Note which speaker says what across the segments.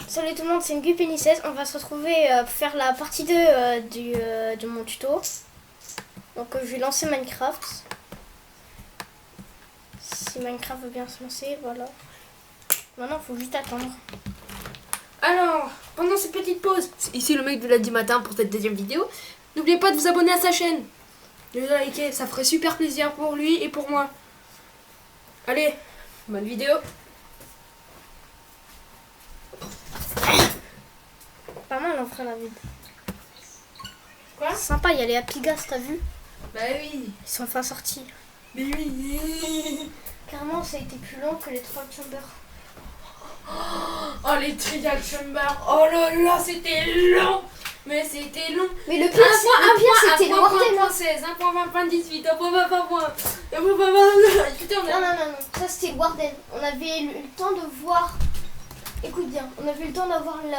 Speaker 1: Salut tout le monde, c'est Ngupenny16. On va se retrouver pour faire la partie 2 de mon tuto. Donc je vais lancer Minecraft. Si Minecraft veut bien se lancer, voilà. Maintenant, il faut juste attendre.
Speaker 2: Alors, pendant cette petite pause, c'est ici le mec de lundi matin pour cette deuxième vidéo. N'oubliez pas de vous abonner à sa chaîne. De liker, ça ferait super plaisir pour lui et pour moi. Allez, bonne vidéo.
Speaker 1: Pas mal, on fera la vidéo.
Speaker 2: Quoi?
Speaker 1: Sympa, il y a les Happy Gas, t'as vu?
Speaker 2: Bah oui.
Speaker 1: Ils sont enfin sortis.
Speaker 2: Mais oui.
Speaker 1: Carrément, ça a été plus long que les 3 Chambers.
Speaker 2: Oh, les Trial Chamber. Oh là là, c'était long. Mais c'était long.
Speaker 1: Mais le pire, c'était le Warden.
Speaker 2: 1.16, 1.20.18, 1.20.20.
Speaker 1: Non, ça c'était le Warden. On avait eu le temps de voir. Écoute bien, on avait eu le temps d'avoir le 1.20.15,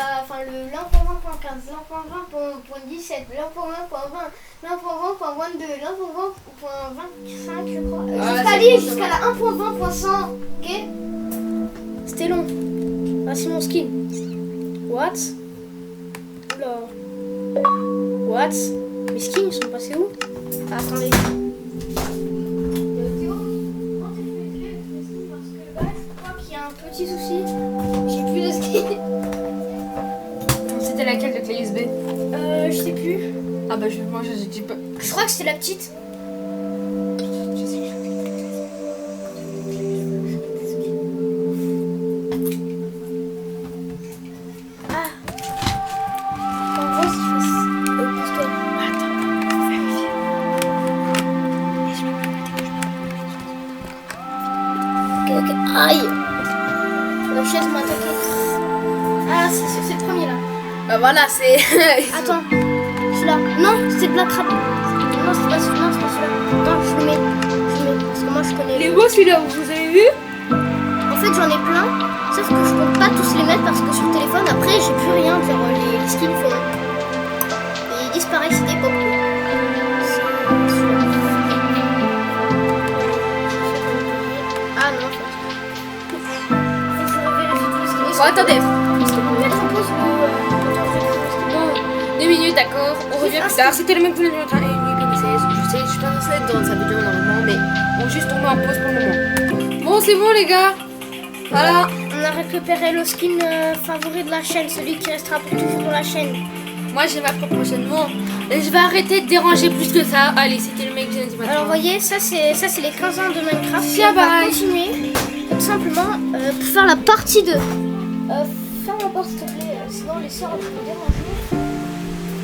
Speaker 1: l'1.20.17, l'1.20.20, l'1.20.22, l'1.20.25, je crois. Jusqu'à la 1.20.100. Ok? C'était long. Ah, c'est mon skin. What? Oula. What? Mes skins, ils sont passés où? Ah, attendez. Petit souci, j'ai plus de skin.
Speaker 2: C'était laquelle de clé USB?
Speaker 1: Je sais plus.
Speaker 2: Ah bah moi je dis pas.
Speaker 1: Je crois que c'était la petite. Ah. En gros, si je fais pousse-toi. Attends, faut vérifier. Ok. Aïe. La chaise m'a attaqué. Ah, c'est ce premier là.
Speaker 2: Bah voilà, c'est.
Speaker 1: Attends, celui-là. Non, c'est Black Rabbit. Non, c'est pas celui-là. Non, je le mets. Parce que moi je connais.
Speaker 2: Il est beau celui-là, vous avez vu?
Speaker 1: En fait, j'en ai plein. Sauf que je peux pas tous les mettre parce que sur le téléphone, après, j'ai plus rien. Genre les skins font. Et ils disparaissent des pop. Ah non,
Speaker 2: Bon, attendez.
Speaker 1: est-ce qu'on peut mettre en pause
Speaker 2: Bon, 2 minutes, d'accord. On revient plus tard. C'était le même que le matin. Et lui, je sais, je suis pas censée être dans sa vidéo normalement, mais on juste on met en pause pour le moment. Bon, c'est bon, les gars. Voilà.
Speaker 1: On a récupéré le skin favori de la chaîne, celui qui restera pour toujours dans la chaîne.
Speaker 2: Moi, j'ai ma propre prochaine. Bon, je vais arrêter de déranger plus que ça. Allez, c'était le mec du lundi matin.
Speaker 1: Alors, vous voyez, ça c'est les 15 ans de Minecraft.
Speaker 2: Tiens,
Speaker 1: on va
Speaker 2: bye.
Speaker 1: continuer tout simplement pour faire la partie 2. Ferme la porte s'il te plaît, sinon les sœurs vont me déranger.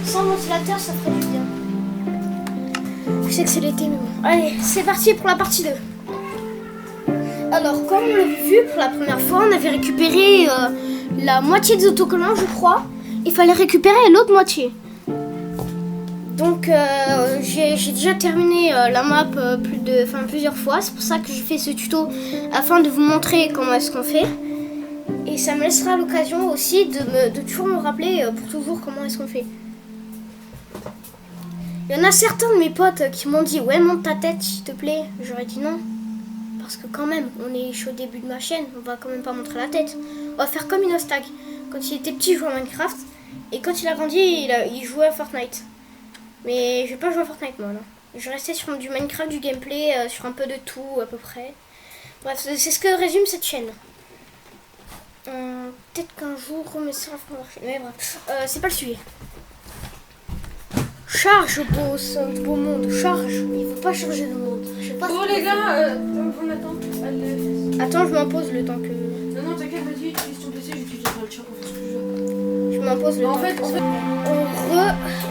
Speaker 1: Sans ventilateur, ça ferait du bien. Je sais que c'est l'été, mais bon. Allez, c'est parti pour la partie 2. Alors, comme on l'avait vu pour la première fois, on avait récupéré la moitié des autocollants, je crois. Il fallait récupérer l'autre moitié. Donc, j'ai déjà terminé la map plusieurs fois. C'est pour ça que j'ai fait ce tuto afin de vous montrer comment est-ce qu'on fait. Et ça me laissera l'occasion aussi de toujours me rappeler pour toujours comment est-ce qu'on fait. Il y en a certains de mes potes qui m'ont dit ouais, monte ta tête s'il te plaît. J'aurais dit non. Parce que quand même, on est au début de ma chaîne, on va quand même pas montrer la tête. On va faire comme Inostak. Quand il était petit, il jouait à Minecraft. Et quand il a grandi, il jouait à Fortnite. Mais je vais pas jouer à Fortnite moi, non. Je restais sur du Minecraft, du gameplay, sur un peu de tout à peu près. Bref, c'est ce que résume cette chaîne. Peut-être qu'un jour, mais ça va marcher. Mais bref, c'est pas le sujet. Charge, beau monde, charge. Il faut pas charger le monde. Je sais pas.
Speaker 2: Bon, les gars, on attend.
Speaker 1: Attends, je m'impose le temps que.
Speaker 2: Non, t'inquiète, vas-y, utilise ton PC, j'utiliserai le chat pour faire ce que je veux.
Speaker 1: Je m'impose le temps.
Speaker 2: En fait,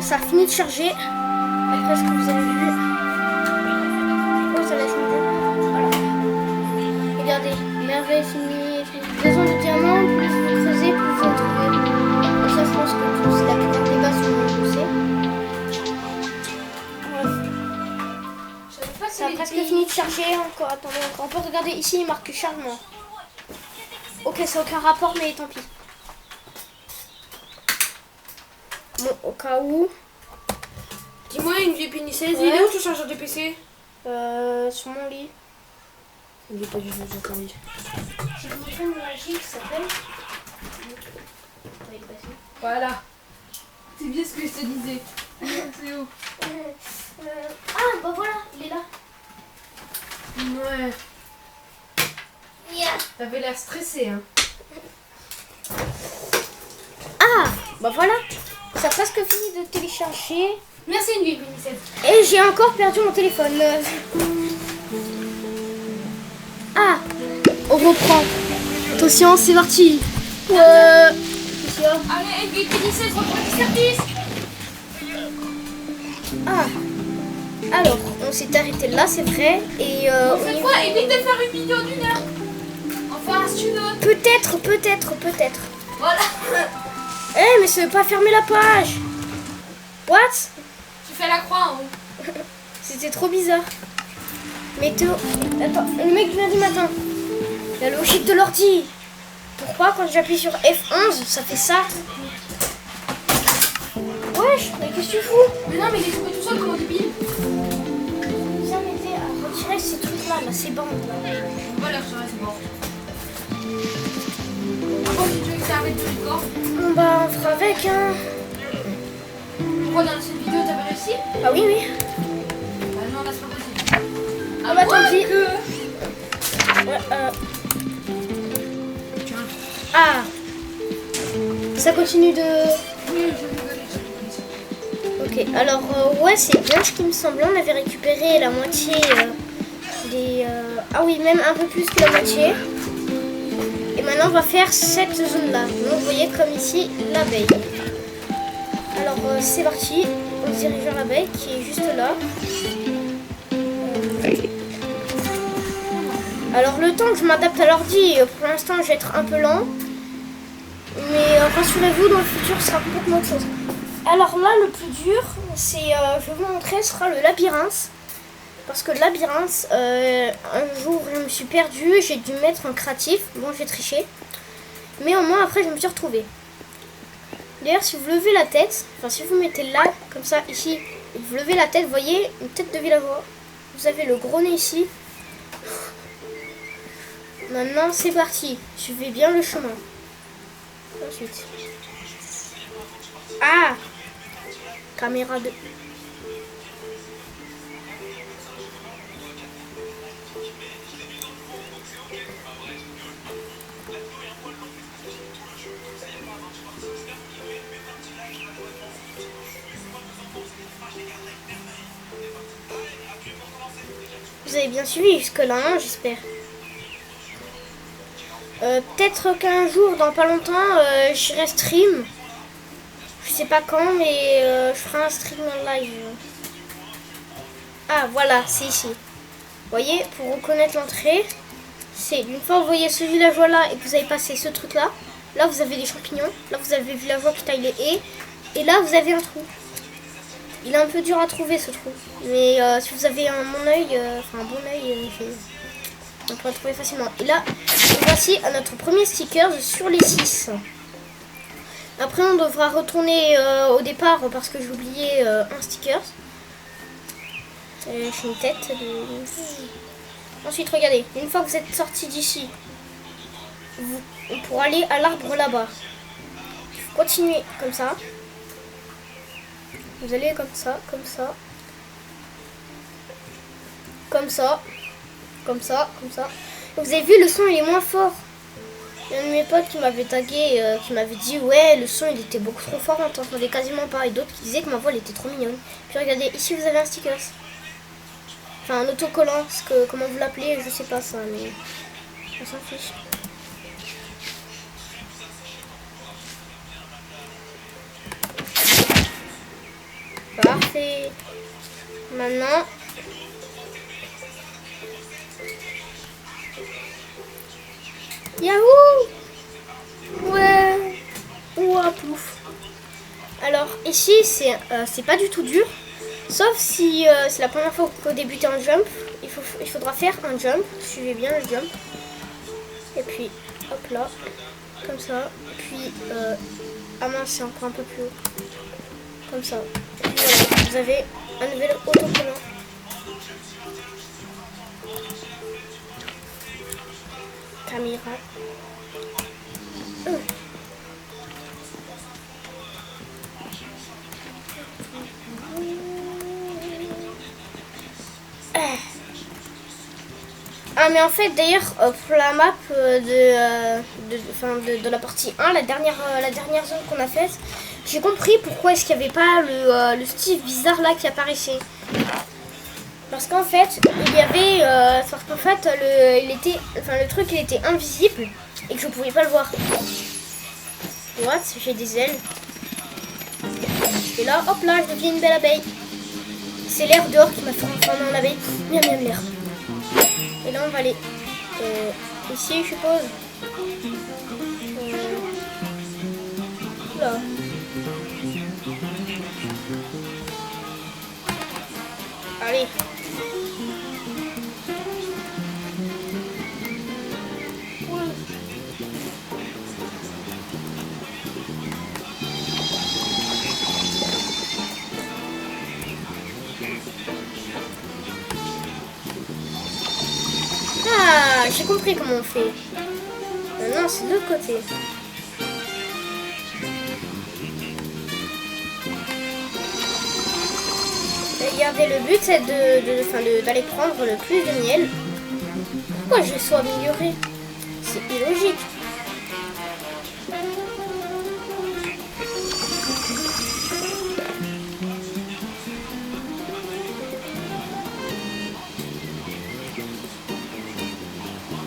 Speaker 1: ça finit de charger. Après ce que vous avez vu. Oh, ça l'a changé. Voilà. Regardez, merveille finie. Besoin de diamants, plus vous creusez, plus vous en trouvez. Et ça, je pense que c'est la plupart des bases sont poussées. Bref. Ça a presque fini de charger. Encore, attendez, encore. On peut regarder ici, il marque chargement. Ok, c'est aucun rapport, mais tant pis. Bon, au cas où.
Speaker 2: Dis-moi, Ngupenny16, il
Speaker 1: Ouais.
Speaker 2: est où ton chargeur de PC?
Speaker 1: Sur mon lit.
Speaker 2: Il est pas du tout sur ton lit.
Speaker 1: Je vais vous montrer une magie qui s'appelle
Speaker 2: Voilà. C'est bien ce que je te disais. C'est où?
Speaker 1: Ah, bah voilà, il est là.
Speaker 2: Ouais.
Speaker 1: Yeah.
Speaker 2: T'avais l'air stressé, hein.
Speaker 1: Ah, bah voilà. Ça a presque fini de télécharger.
Speaker 2: Merci une vie, Bénicette.
Speaker 1: Et j'ai encore perdu mon téléphone. Ah, on reprend. Attention, c'est parti.
Speaker 2: Allez, une vie, Bénicette, reprends du service.
Speaker 1: Ah, alors, on s'est arrêté là, c'est vrai. Et
Speaker 2: On fait quoi? Évite de faire une vidéo d'1 heure. Enfin, si tu veux.
Speaker 1: peut-être.
Speaker 2: Voilà.
Speaker 1: Eh, mais ça veut pas fermer la page. What?
Speaker 2: Tu fais la croix en haut.
Speaker 1: C'était trop bizarre. Météo. Attends, le mec vient du matin. La logique de l'ordi. Pourquoi quand j'appuie sur F11, ça fait ça? Wesh, mais qu'est-ce que tu fous?
Speaker 2: Mais non, mais il est tombé tout seul comme un débile.
Speaker 1: Viens m'aider à retirer ces trucs-là, là, ces bandes.
Speaker 2: On va les retirer, c'est bon. Par contre, si tu veux que ça arrête de record,
Speaker 1: Bon bah, on fera avec, hein.
Speaker 2: pourquoi dans cette vidéo t'avais réussi?
Speaker 1: Ah oui.
Speaker 2: Bah non, là c'est pas possible.
Speaker 1: Ah bah tant pis. Ouais,
Speaker 2: Tiens.
Speaker 1: Ah. Ça continue de...
Speaker 2: Oui, je rigole.
Speaker 1: Ok, alors ouais, c'est bien ce qui me semblait. On avait récupéré la moitié des... Ah oui, même un peu plus que la moitié. Et maintenant, on va faire cette zone-là. Donc, vous voyez, comme ici, l'abeille. Alors, c'est parti. On se dirige vers l'abeille qui est juste là. Alors, le temps que je m'adapte à l'ordi, pour l'instant, je vais être un peu lent. Mais rassurez-vous, dans le futur, ce sera complètement autre chose. Alors là, le plus dur, c'est, je vais vous montrer, ce sera le labyrinthe. Parce que le labyrinthe, un jour, je me suis perdue, j'ai dû mettre un créatif. Bon, j'ai triché. Mais au moins, après, je me suis retrouvée. D'ailleurs, si vous levez la tête, enfin, si vous mettez là, comme ça, ici, et vous levez la tête, vous voyez, une tête de villageois. Vous avez le gros nez ici. Maintenant, c'est parti. Suivez bien le chemin. Ensuite. Ah! Caméra de... Vous avez bien suivi jusque-là, hein, j'espère. Peut-être qu'un jour, dans pas longtemps, j'irai stream. Je sais pas quand, mais je ferai un stream en live. Ah, voilà, c'est ici. Vous voyez, pour reconnaître l'entrée, c'est une fois vous voyez ce villageois-là et que vous avez passé ce truc-là, là vous avez des champignons, là vous avez le villageois qui taille les haies, et là vous avez un trou. Il est un peu dur à trouver ce trou, mais si vous avez un bon œil, on peut le trouver facilement. Et là, voici notre premier sticker sur les 6. Après, on devra retourner au départ parce que j'ai oublié un sticker. J'ai une tête de... Ensuite, regardez, une fois que vous êtes sorti d'ici, on pourra aller à l'arbre là-bas. Continuez comme ça. Vous allez comme ça, comme ça. Comme ça. Comme ça, comme ça. Vous avez vu, le son il est moins fort. Il y a un de mes potes qui m'avait tagué, qui m'avait dit ouais, le son il était beaucoup trop fort, on t'entendait quasiment pas. Et d'autres qui disaient que ma voix elle était trop mignonne. Puis regardez, ici vous avez un sticker. Enfin un autocollant, parce que comment vous l'appelez, je sais pas ça, mais on s'en fiche. Parfait. Maintenant. Yahoo! Ouais. Ouah, plouf. Alors ici c'est pas du tout dur. Sauf si c'est la première fois que vous débutez en jump. Il faudra faire un jump. Suivez bien le jump. Et puis hop là. Comme ça. Et puis ah mince, c'est encore un peu plus haut. Comme ça. Et puis voilà, vous avez un nouvel autocollant. Caméra. Ah mais en fait d'ailleurs pour la map de la partie 1, la dernière zone qu'on a faite, j'ai compris pourquoi est-ce qu'il n'y avait pas le Steve bizarre là qui apparaissait. Parce qu'en fait il y avait le truc il était invisible et que je pouvais pas le voir. What? J'ai des ailes. Et là hop là je deviens une belle abeille. C'est l'air dehors qui m'a fait transformer en abeille. Miam miam l'air. Et là on va aller ici je suppose. Là. Allez. Ah, j'ai compris comment on fait. Non, c'est de l'autre côté. Regardez, le but c'est d'aller prendre le plus de miel. Pourquoi je sois amélioré? C'est illogique.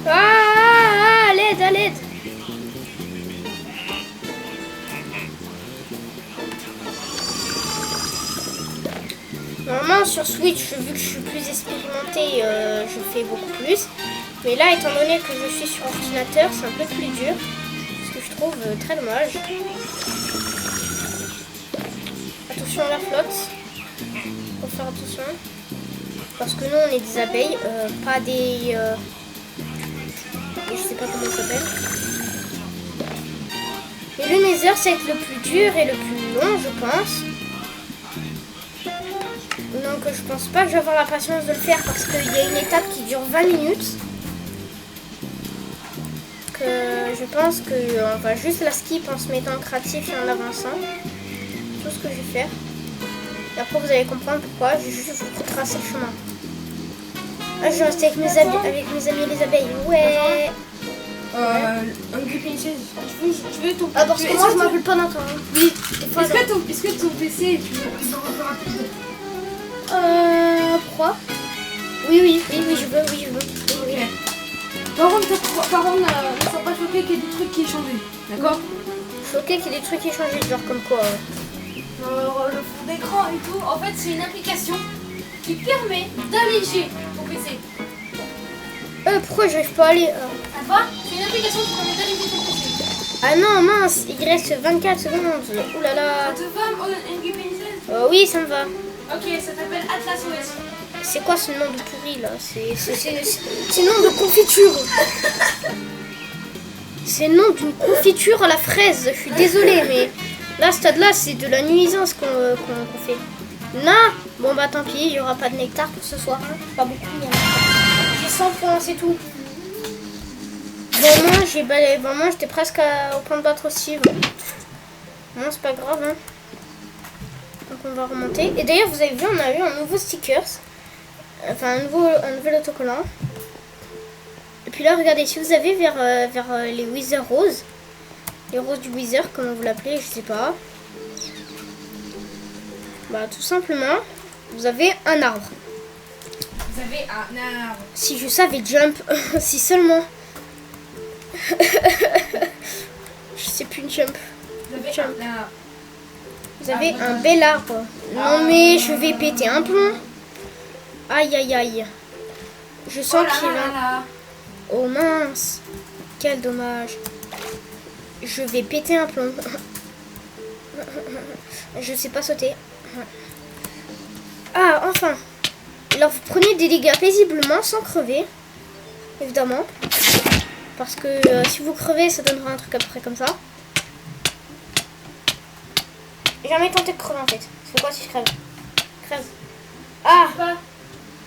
Speaker 1: Ah, à l'aide, à l'aide. Normalement sur Switch, vu que je suis plus expérimentée, je fais beaucoup plus. Mais là, étant donné que je suis sur ordinateur, c'est un peu plus dur. Ce que je trouve très dommage. Attention à la flotte. Faut faire attention. Parce que nous, on est des abeilles, pas des... je sais pas comment ça s'appelle. Et le Nether, c'est le plus dur et le plus long, je pense. Donc je pense pas que je vais avoir la patience de le faire parce qu'il y a une étape qui dure 20 minutes. Que je pense qu'on va juste la skip en se mettant créatif et en avançant. Tout ce que je vais faire. Et après vous allez comprendre pourquoi. Je vais juste vous retracer le chemin. Ah, je reste avec mes amis les abeilles. Ouais.
Speaker 2: Hungry Princess, je veux ton...
Speaker 1: Ah parce que moi je m'appelle pas Nathan.
Speaker 2: Oui. Est-ce que ton PC, tu veux plus rapide?
Speaker 1: Pourquoi? Oui, je veux.
Speaker 2: Ok. Par contre, ne sois pas choqué qu'il y ait des trucs qui aient changé. D'accord?
Speaker 1: Choqué qu'il y ait des trucs qui aient changé, genre comme quoi
Speaker 2: le fond d'écran et tout. En fait, c'est une application qui permet d'alléger ton PC.
Speaker 1: Pourquoi j'arrive pas à aller
Speaker 2: Ça va? C'est une application qui permet d'alléger ton PC.
Speaker 1: Ah non, mince, il reste 24 secondes. Ouh là là.
Speaker 2: Ça te va, Hungry Princess?
Speaker 1: Oui, ça me va.
Speaker 2: Ok, ça s'appelle Atlas OS.
Speaker 1: C'est quoi ce nom de pourri là? C'est nom de confiture. C'est le nom d'une confiture à la fraise. Je suis désolée, mais là, ce stade-là, c'est de la nuisance qu'on fait. Non. Bon bah tant pis, il n'y aura pas de nectar pour ce soir. Hein. Pas beaucoup, mais j'ai 100 points, c'est tout. Vraiment, j'étais presque au point de battre Steve. Non, c'est pas grave. Hein. Donc on va remonter. Et d'ailleurs, vous avez vu, on a eu un nouveau stickers. Enfin, un nouvel autocollant. Et puis là, regardez, si vous avez vers les Wither roses. Les roses du Wither, comment vous l'appelez, je sais pas. Bah, tout simplement, vous avez un arbre.
Speaker 2: Vous avez un arbre.
Speaker 1: Si je savais jump, si seulement. Je sais plus une jump.
Speaker 2: Vous avez
Speaker 1: Jump.
Speaker 2: un arbre.
Speaker 1: Vous avez un bel arbre. Non mais je vais péter un plomb. Aïe aïe aïe. Je sens qu'il va... Oh mince. Quel dommage. Je vais péter un plomb. Je sais pas sauter. Ah enfin. Alors vous prenez des dégâts paisiblement sans crever. Évidemment. Parce que si vous crevez ça donnera un truc à peu près comme ça. J'ai jamais tenté de crever en fait. C'est quoi si je crève? Crève. Ah,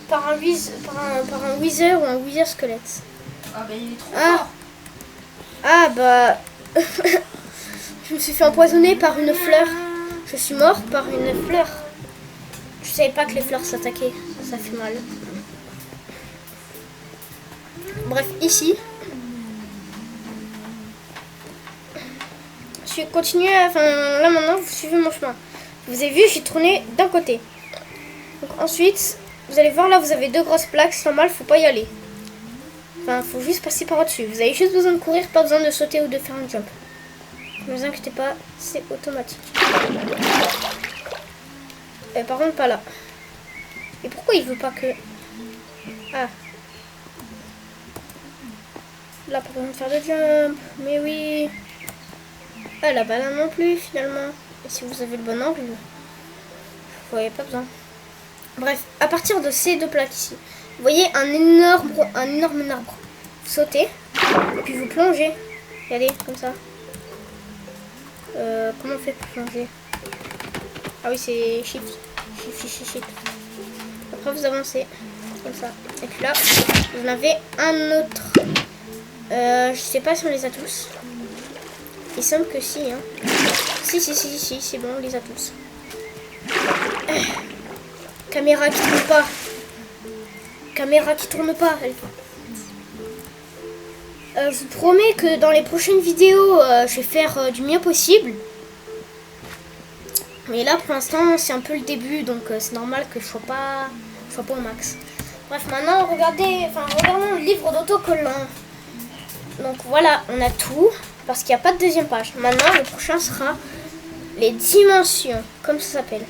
Speaker 1: par un Wither ou un Wither squelette.
Speaker 2: Ah bah il est trop fort.
Speaker 1: Ah bah... je me suis fait empoisonner par une fleur. Je suis mort par une fleur. Je savais pas que les fleurs s'attaquaient. Ça fait mal. Bref, ici. Je vais continuer, enfin là maintenant vous suivez mon chemin. Vous avez vu, j'ai tourné d'un côté. Donc ensuite, vous allez voir là, vous avez 2 grosses plaques, c'est normal, faut pas y aller. Enfin, faut juste passer par au-dessus. Vous avez juste besoin de courir, pas besoin de sauter ou de faire un jump. Ne vous inquiétez pas, c'est automatique. Par contre, pas là. Et pourquoi il veut pas que... Ah. Là, par contre, faire de jump. Mais oui. Ah, la banane non plus, finalement. Et si vous avez le bon angle, vous voyez pas besoin. Bref, à partir de ces 2 plaques ici, vous voyez un énorme arbre. Vous sautez, et puis vous plongez. Regardez, comme ça. Comment on fait pour plonger? Ah oui, c'est shift. Shift. Après, vous avancez, comme ça. Et puis là, vous en avez un autre. Je sais pas si on les a tous. Il semble que si, hein. Si, c'est bon, on les a tous. Caméra qui tourne pas. Caméra qui tourne pas. Je vous promets que dans les prochaines vidéos, je vais faire du mieux possible. Mais là, pour l'instant, c'est un peu le début, donc c'est normal que je sois pas au max. Bref, maintenant, regardons le livre d'autocollant. Donc voilà, on a tout, parce qu'il n'y a pas de deuxième page. Maintenant, le prochain sera les dimensions, comme ça s'appelle.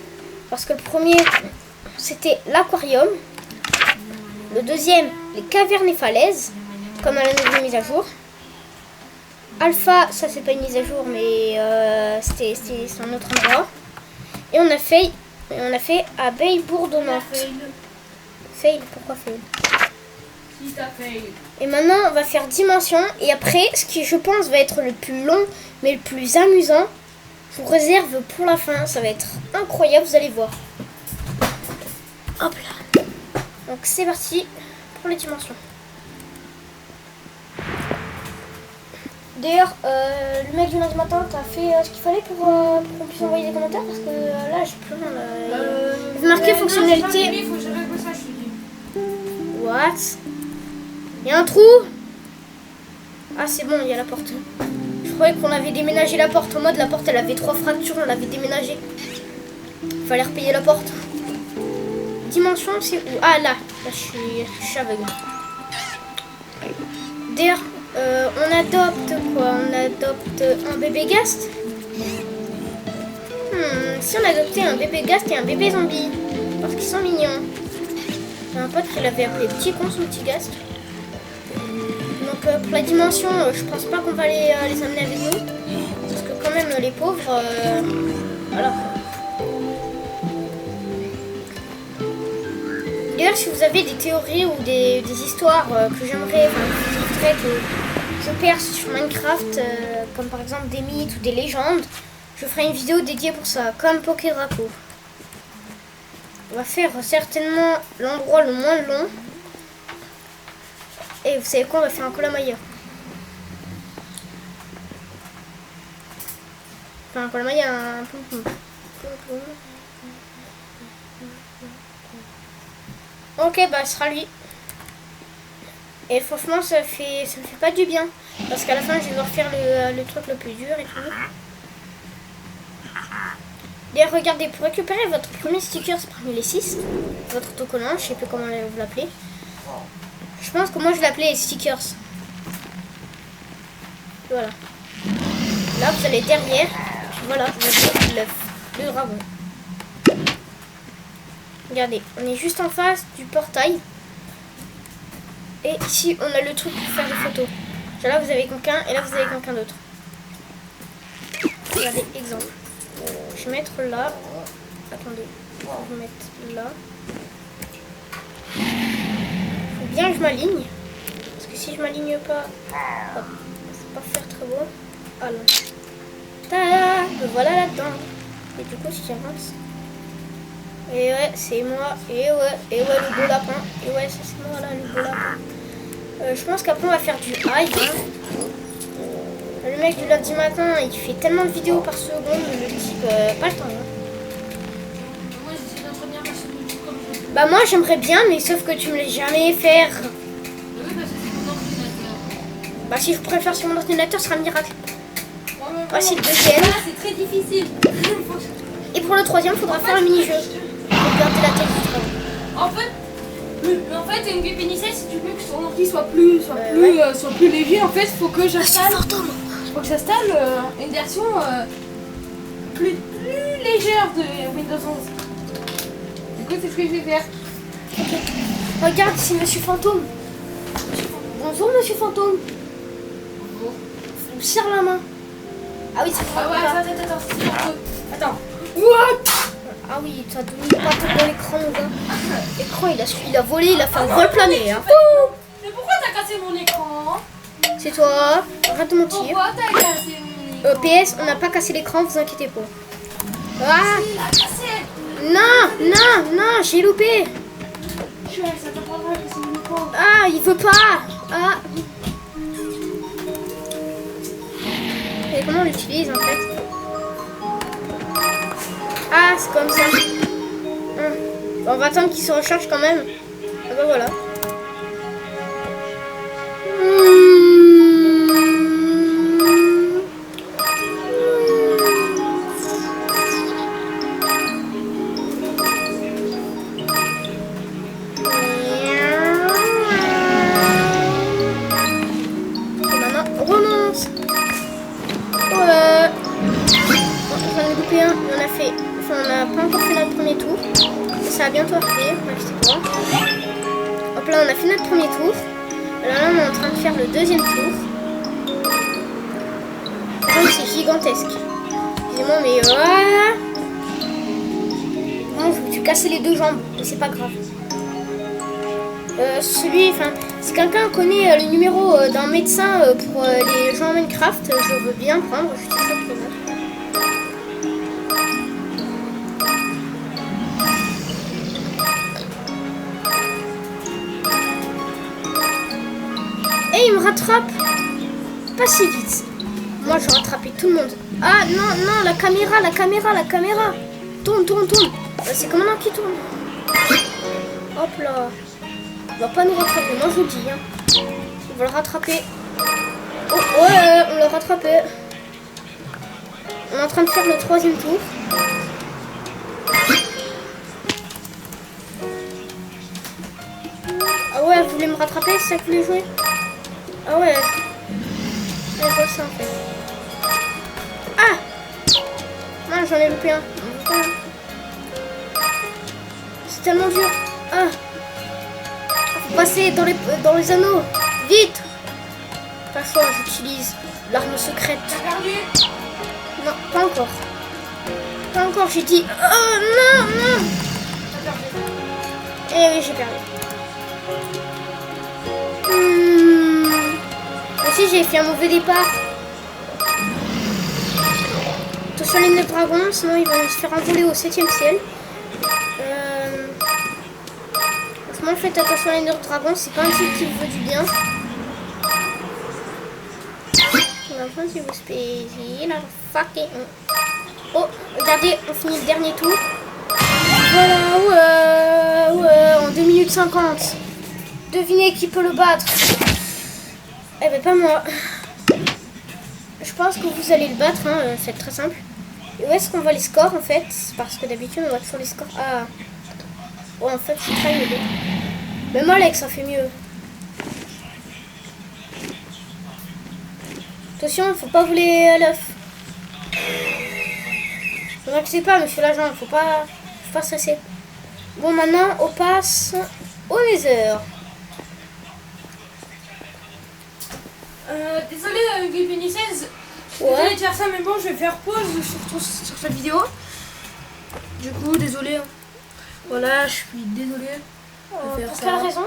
Speaker 1: Parce que le premier, c'était l'aquarium. Le deuxième, les cavernes et falaises, comme à la nouvelle mise à jour. Alpha, ça c'est pas une mise à jour, mais c'est un autre endroit. Et on a fait abeille bourdonnante. Fail, pourquoi fail?
Speaker 2: Si t'as fail.
Speaker 1: Et maintenant, on va faire dimension. Et après, ce qui, je pense, va être le plus long, mais le plus amusant, je vous réserve pour la fin. Ça va être incroyable, vous allez voir. Hop là. Donc, c'est parti pour les dimensions. D'ailleurs, le mec du lundi matin, t'as fait ce qu'il fallait pour qu'on puisse envoyer des commentaires? Parce que là, j'ai plus rien. Vous marquez fonctionnalité.
Speaker 2: Il faut que je règle ça, je te dis.
Speaker 1: What? Il y a un trou? Ah, c'est bon, il y a la porte. Je croyais qu'on avait déménagé la porte. En mode, la porte, elle avait 3 fractures, on l'avait déménagée. Il fallait repayer la porte. Dimension, c'est où? Ah, là. Là, je suis aveugle. D'ailleurs, on adopte quoi? On adopte un bébé Ghast. Si on adoptait un bébé Ghast et un bébé zombie, parce qu'ils sont mignons. J'ai un pote qui l'avait appelé petit con, son petit Ghast. Donc pour la dimension, je pense pas qu'on va les amener avec nous, parce que quand même les pauvres, voilà. D'ailleurs, si vous avez des théories ou des histoires que j'aimerais, que je perce sur Minecraft, comme par exemple des mythes ou des légendes, je ferai une vidéo dédiée pour ça, comme Pokédraco. On va faire certainement l'endroit le moins long. Et vous savez quoi, on va faire un Colamailleur. Enfin, un Colamailleur, un pompon. Ok, bah ce sera lui. Et franchement, ça me fait pas du bien. Parce qu'à la fin, je vais devoir faire le truc le plus dur et tout. D'ailleurs, regardez, pour récupérer votre premier sticker parmi les 6, votre autocollant, je sais plus comment vous l'appelez. Je pense que moi je l'appelais stickers. Voilà. Là, vous allez derrière. Voilà, vous avez l'œuf, le dragon. Regardez, on est juste en face du portail. Et ici, on a le truc pour faire des photos. Là, vous avez quelqu'un et là, vous avez quelqu'un d'autre. Regardez, exemple. Je vais mettre là. Attendez, je vais mettre là. Faut bien que je m'aligne. Parce que si je m'aligne pas, hop, c'est pas faire très beau. Ah là. Tada, me voilà là-dedans. Et du coup, si j'avance. Et ouais, c'est moi. Et ouais, le beau lapin. Et ouais, ça c'est moi là, le beau lapin. Je pense qu'après on va faire du hype. Hein. Le mec du lundi matin, il fait tellement de vidéos par seconde, le type, pas le temps. Hein.
Speaker 2: Moi, j'essaie d'entretenir ma chaîne comme je veux.
Speaker 1: Bah moi j'aimerais bien, mais sauf que tu me laisses jamais faire.
Speaker 2: Oui, parce que c'est mon envie
Speaker 1: Bah si je préfère sur mon ordinateur, ce sera un miracle. Voici le
Speaker 2: Là,
Speaker 1: deuxième.
Speaker 2: c'est très difficile.
Speaker 1: Et pour le troisième, il faudra faire un mini-jeu. Pour garder la tête du travail.
Speaker 2: En fait, une VPNIC, si tu veux que son ordi soit plus léger, en fait, il faut que j'installe une version plus légère de Windows 11. Du coup, c'est ce que je vais faire.
Speaker 1: Regarde, c'est Monsieur Fantôme. Bonjour, Monsieur Fantôme.
Speaker 2: Bonjour.
Speaker 1: Je vous serre la main. Ah oui, c'est
Speaker 2: Ah ouais,
Speaker 1: pas.
Speaker 2: attends. What?
Speaker 1: Ah oui, ça domine pas tout dans l'écran, mon gars. L'écran, il a volé, il a fait un vol plané. Hein.
Speaker 2: Mais pourquoi t'as cassé mon écran?
Speaker 1: C'est toi. Arrête de mentir.
Speaker 2: Pourquoi t'as cassé mon écran?
Speaker 1: PS, on n'a pas cassé l'écran, vous inquiétez pas. Ah
Speaker 2: Il a cassé.
Speaker 1: non, j'ai loupé.
Speaker 2: Ça t'apprendra que c'est mon écran.
Speaker 1: Ah, il veut pas. Ah. Et comment on l'utilise en fait? Ah, c'est comme ça. Bon, on va attendre qu'il se recharge quand même. Ah bah voilà. Et maintenant, on renonce. Ouais. Bon, j'en ai loupé un. On a fait. Enfin, on n'a pas encore fait notre premier tour. Mais ça va bientôt arriver. Inquiétez-toi. Hop là, on a fait notre premier tour. Alors là, on est en train de faire le deuxième tour. Donc, c'est gigantesque. Excusez-moi, mais voilà. Non, je me suis cassé les deux jambes. Mais c'est pas grave. Si quelqu'un connaît le numéro d'un médecin pour les gens en Minecraft, je veux bien prendre. Je suis très preneur. Et il me rattrape. Pas si vite. Moi, je rattrapais tout le monde. Ah non, la caméra. Tourne. C'est comme un qui tourne. Hop là. Il va pas nous rattraper, moi je vous le dis. Hein. On va le rattraper. Oh ouais, on l'a rattrapé. On est en train de faire le troisième tour. Ah ouais, vous voulez me rattraper, c'est ça que vous voulez jouer? Ah ouais. Je vois ça en fait. Ah non, j'en ai loupé un. C'est tellement dur. Ah, faut passer dans les anneaux. Vite. Pas le choix, j'utilise l'arme secrète.
Speaker 2: T'as perdu?
Speaker 1: Non, pas encore. Pas encore, j'ai dit. Oh non.
Speaker 2: T'as perdu.
Speaker 1: Eh oui, j'ai perdu. Aussi, j'ai fait un mauvais départ. Attention les 9 dragons, sinon ils vont se faire envoler au 7e ciel. Franchement, faites attention les 9 dragons, c'est pas un type qui veut du bien. Oh, regardez, on finit le dernier tour. Voilà, ouais, en 2 minutes 50. Devinez qui peut le battre. Eh ben pas moi. Je pense que vous allez le battre, hein, c'est très simple. Et où est-ce qu'on voit les scores en fait? Parce que d'habitude on voit toujours les scores. Ah. Ouais, en fait c'est très mieux. Même Alex ça fait mieux. Attention, faut pas voler à l'œuf. Ne vous inquiétez pas, monsieur l'agent, faut pas stresser. Bon, maintenant on passe au Nether.
Speaker 2: Désolé VPN 16, désolé de faire ça, mais bon, je vais faire pause sur cette vidéo. Du coup, désolé. Hein. Voilà, je suis désolé de faire
Speaker 1: Pour
Speaker 2: ça.
Speaker 1: quelle raison?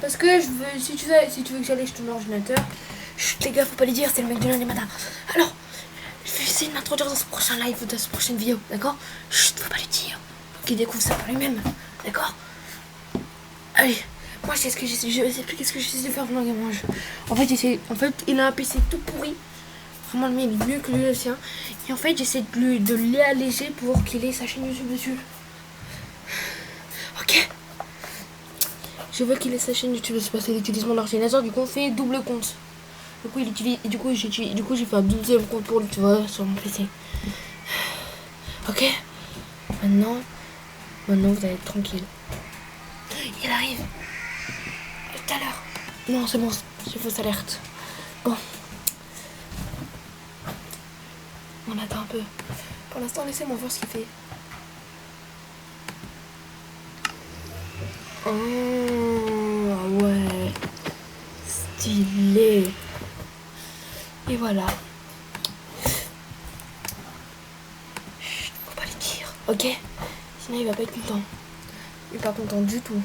Speaker 2: Parce que je veux, si tu veux que j'allège ton ordinateur, chut, les gars, faut pas les dire, c'est le mec de lundi matin. Alors, je vais essayer de l'introduire dans ce prochain live, dans cette prochaine vidéo, d'accord? Chut, faut pas lui dire. Faut qu'il découvre ça par lui-même, d'accord? Allez. Moi, je sais ce que j'essaie. Je sais plus qu'est-ce que j'essaie de faire pendant le gamin. En fait, il a un PC tout pourri. Vraiment, le mien il est mieux que le sien. Et en fait, j'essaie de l'alléger pour qu'il ait sa chaîne YouTube dessus. Ok. Je veux qu'il ait sa chaîne YouTube dessus parce qu'il utilise mon ordinateur. Du coup, on fait double compte. Du coup, j'ai fait un 12e compte pour lui, tu vois, sur mon PC. Ok. Maintenant, vous allez être tranquille. Il arrive. Tout à l'heure. Non, c'est bon, j'ai fausse alerte. Bon. On attend un peu. Pour l'instant, laissez-moi voir ce qu'il fait. Oh, ouais. Stylé. Et voilà. Chut, faut pas le dire. Ok. Sinon, il va pas être content. Il est pas content du tout.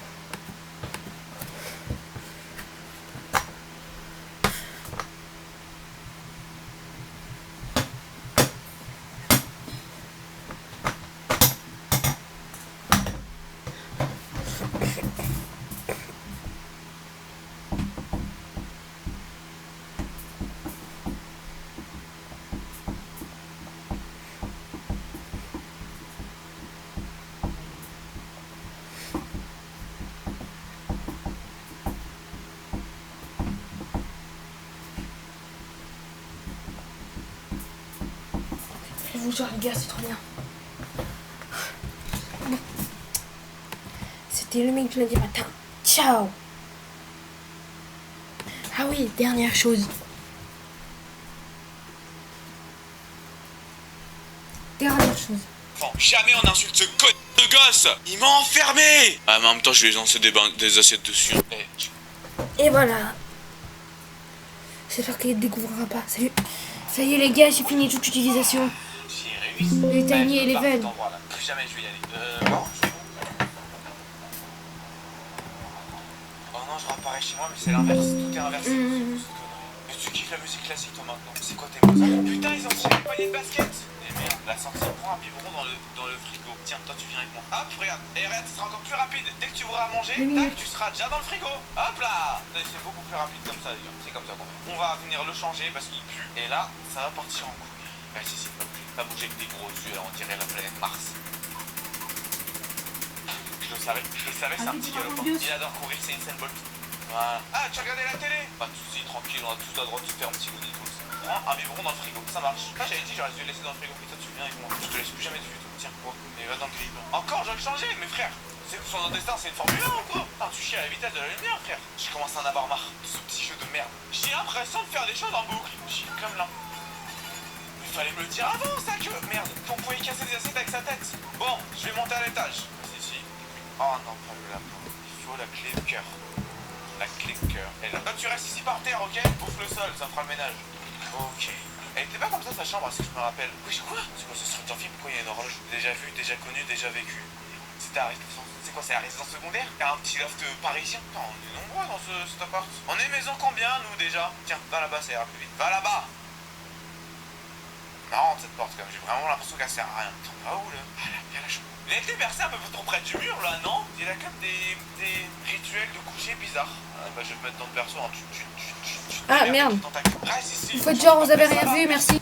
Speaker 2: Je vous jure, les gars, c'est trop bien. Bon. C'était le mec du lundi matin. Ciao. Ah oui, dernière chose.
Speaker 3: Jamais on insulte ce con de gosse. Il m'a enfermé. Ah mais en même temps je lui ai lancé des assiettes dessus.
Speaker 2: Et voilà. J'espère qu'il ne découvrira pas. Salut. Ça y est les gars, j'ai fini toute utilisation. Les tiny et les veines.
Speaker 3: Plus jamais je vais y aller. Bon, je vais où? Oh non, je réapparais chez moi, mais c'est l'inverse. Tout est inversé. Mais tu kiffes la musique classique toi maintenant. C'est quoi tes Mozart? Putain, ils ont tiré le panier de basket. Et merde, la sortie prend un biberon dans le frigo. Tiens, toi tu viens avec moi. Hop, regarde. Et regarde, ce sera encore plus rapide. Dès que tu voudras manger, tac, tu seras déjà dans le frigo. Hop là. C'est beaucoup plus rapide comme ça, les gars. C'est comme ça qu'on fait. On va venir le changer parce qu'il pue. Et là, ça va partir en couille. Vas-y, c'est pas bouger avec des gros yeux, là, on dirait la planète Mars. Je le savais, c'est un petit galopin. Il adore courir, c'est une scène Bolt. Voilà. Ah, tu as regardé la télé? Pas de soucis, tranquille, on a tout à droite de se faire un petit goût tous. Un biberon dans le frigo, ça marche. Ah, j'avais dit, j'aurais dû le laisser dans le frigo, mais toi tu viens avec moi. Je te laisse plus jamais du tout. Tiens, quoi? Mais va dans le grille. Encore, j'aurais changé, mes frères. Son destin, c'est une Formule 1 ou quoi? Putain, tu chies à la vitesse de la lumière, frère. Je commence à en avoir marre de ce petit jeu de merde. J'ai l'impression de faire des choses en boucle. J'ai comme là. Il fallait me le dire avant, ça, que merde, qu'on pouvait casser des assiettes avec sa tête. Bon, je vais monter à l'étage. Si. Oh non, pas le lapin. Il faut la clé de cœur. La clé de cœur. Et là, tu restes ici par terre, ok? Bouffe le sol, ça fera le ménage. Ok. Elle était pas comme ça, sa chambre, à ce que je me rappelle. Oui, quoi? C'est quoi ce truc d'un film? Pourquoi il y a une horloge? Déjà vu, déjà connu, déjà vécu. C'était la résidence. C'est quoi, c'est la résidence secondaire? Il y a un petit loft parisien. Putain, on est nombreux dans cet appart. On est maison combien, nous, déjà? Tiens, va là-bas, ça ira plus vite. Va là-bas! Marrant cette porte quand même, j'ai vraiment l'impression qu'elle sert à rien. Attends, va où là? Ah là, il y a la chambre. Il a été versé un peu trop près du mur là, non? Il a quand même des rituels de coucher bizarres. Ah, bah je vais te mettre dans le perso, hein.
Speaker 2: Ah merde.
Speaker 3: Reste ici.
Speaker 2: Vous faites genre, vous avez rien vu, merci.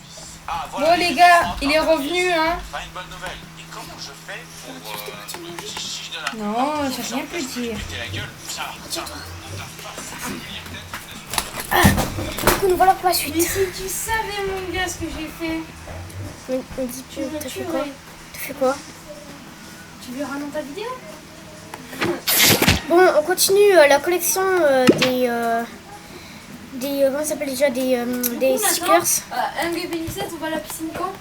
Speaker 3: Ah, voilà,
Speaker 2: Bon les gars, il est revenu hein.
Speaker 3: Pas une bonne nouvelle. Et comment je fais pour si je donne un
Speaker 2: Non, j'ai rien pu dire.
Speaker 3: péter la gueule? Tiens.
Speaker 1: Du coup, nous voilà pour la suite.
Speaker 2: Mais si tu savais mon gars ce que j'ai fait.
Speaker 1: Me dis, tu
Speaker 2: me
Speaker 1: t'as fait quoi?
Speaker 2: tuerais.
Speaker 1: T'as fait quoi?
Speaker 2: Tu verras dans ta vidéo.
Speaker 1: Bon, on continue la collection des comment ça s'appelle déjà, des stickers.
Speaker 2: MGP17, on va à la piscine quand?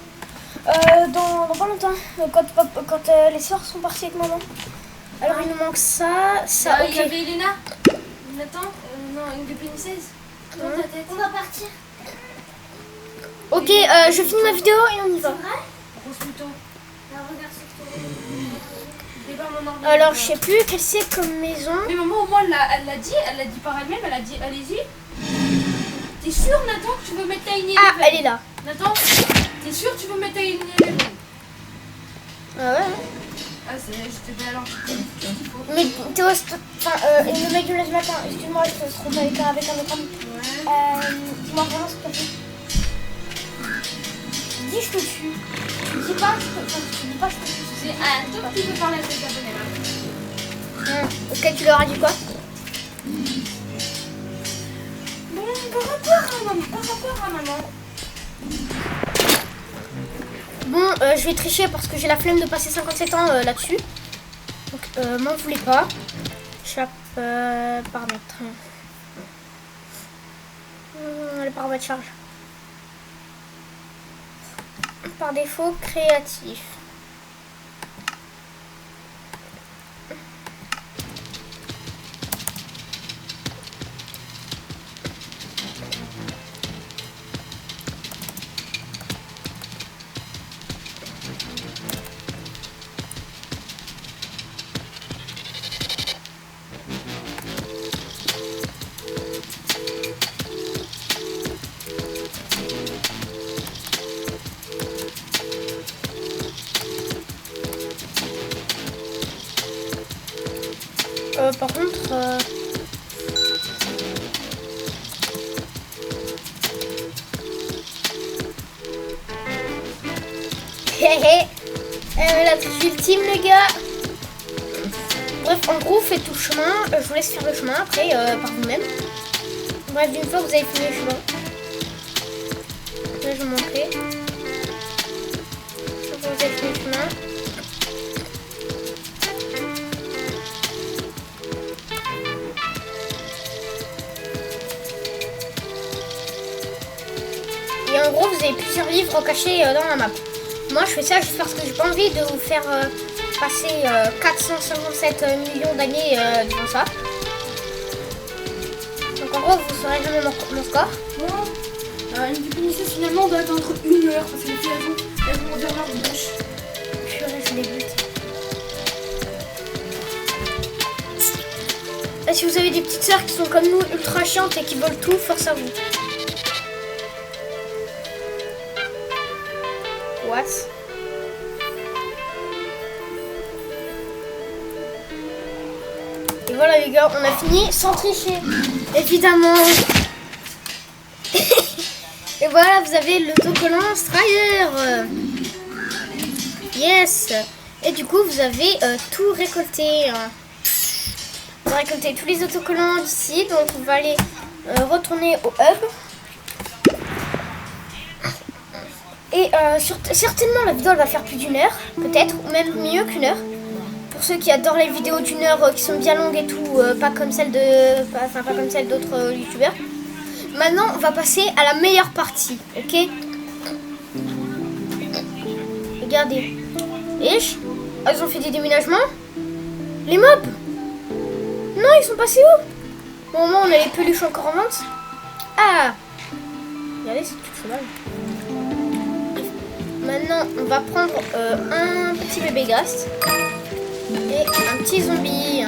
Speaker 1: Dans pas longtemps, quand les soeurs sont parties avec maman. Alors il nous manque ça,
Speaker 2: Il y
Speaker 1: ok.
Speaker 2: avait Elena. Nathan, non, MGP16. Dans ta tête.
Speaker 1: On va partir. Ok, je finis ma vidéo et on y va.
Speaker 2: Grosse photo.
Speaker 1: Alors je sais plus quelle c'est comme maison.
Speaker 2: Mais maman au moins elle l'a dit par elle-même, elle a dit allez-y. T'es sûr Nathan que tu veux mettre ta Tiny
Speaker 1: Ah,
Speaker 2: Eleven?
Speaker 1: elle est là.
Speaker 2: Nathan, t'es sûr que tu veux mettre ta Tiny Eleven?
Speaker 1: Ah ouais.
Speaker 2: Ah j'étais bien alors.
Speaker 1: Mais Théo, le mec du lundi matin, excuse-moi, je te trompe avec un autre ami. Dis-moi vraiment ce que t'as fait. Dis je te tue. Tu dis pas, tu dis pas je te tue.
Speaker 2: C'est un tout petit peu parler avec les abonnés là.
Speaker 1: Ok, tu leur as dit quoi?
Speaker 2: Bon par rapport à maman.
Speaker 1: Bon, je vais tricher parce que j'ai la flemme de passer 57 ans là-dessus. Donc, m'en voulez pas. Chape, paramètres. Les paramètres charge. Par défaut, créatif. Par contre, la triche ultime, les gars. Bref, en gros, faites tout le chemin. Je vous laisse faire le chemin après par vous-même. Bref, d'une fois que vous avez fini le chemin, là, je vais vous montrer. Une fois que vous avez fini le chemin. Et en gros, vous avez plusieurs livres cachés dans la map. Moi, je fais ça juste parce que j'ai pas envie de vous faire passer 457 millions d'années devant ça. Donc en gros, vous saurez jamais mon score.
Speaker 2: Bon, une finissez finalement on doit attendre 1 heure parce que les filles elles vont ouvrir leur bouche.
Speaker 1: Purée, je les bute. Et si vous avez des petites sœurs qui sont comme nous, ultra chiantes et qui veulent tout, force à vous. What? Et voilà les gars, on a fini sans tricher, évidemment. Et voilà, vous avez l'autocollant Strider. Yes. Et du coup, vous avez tout récolté. On va récolter tous les autocollants d'ici, donc on va aller retourner au hub. Et certainement la vidéo elle va faire plus d'1 heure, peut-être, ou même mieux qu'1 heure. Pour ceux qui adorent les vidéos d'1 heure qui sont bien longues et tout, pas comme celle d'autres youtubeurs. Maintenant on va passer à la meilleure partie, ok? Regardez. Ils ont fait des déménagements. Les mobs. Non, ils sont passés où? Au moment où on a les peluches encore en vente. Ah. Regardez, c'est tout cheval. Maintenant, on va prendre un petit bébé Ghast et un petit zombie.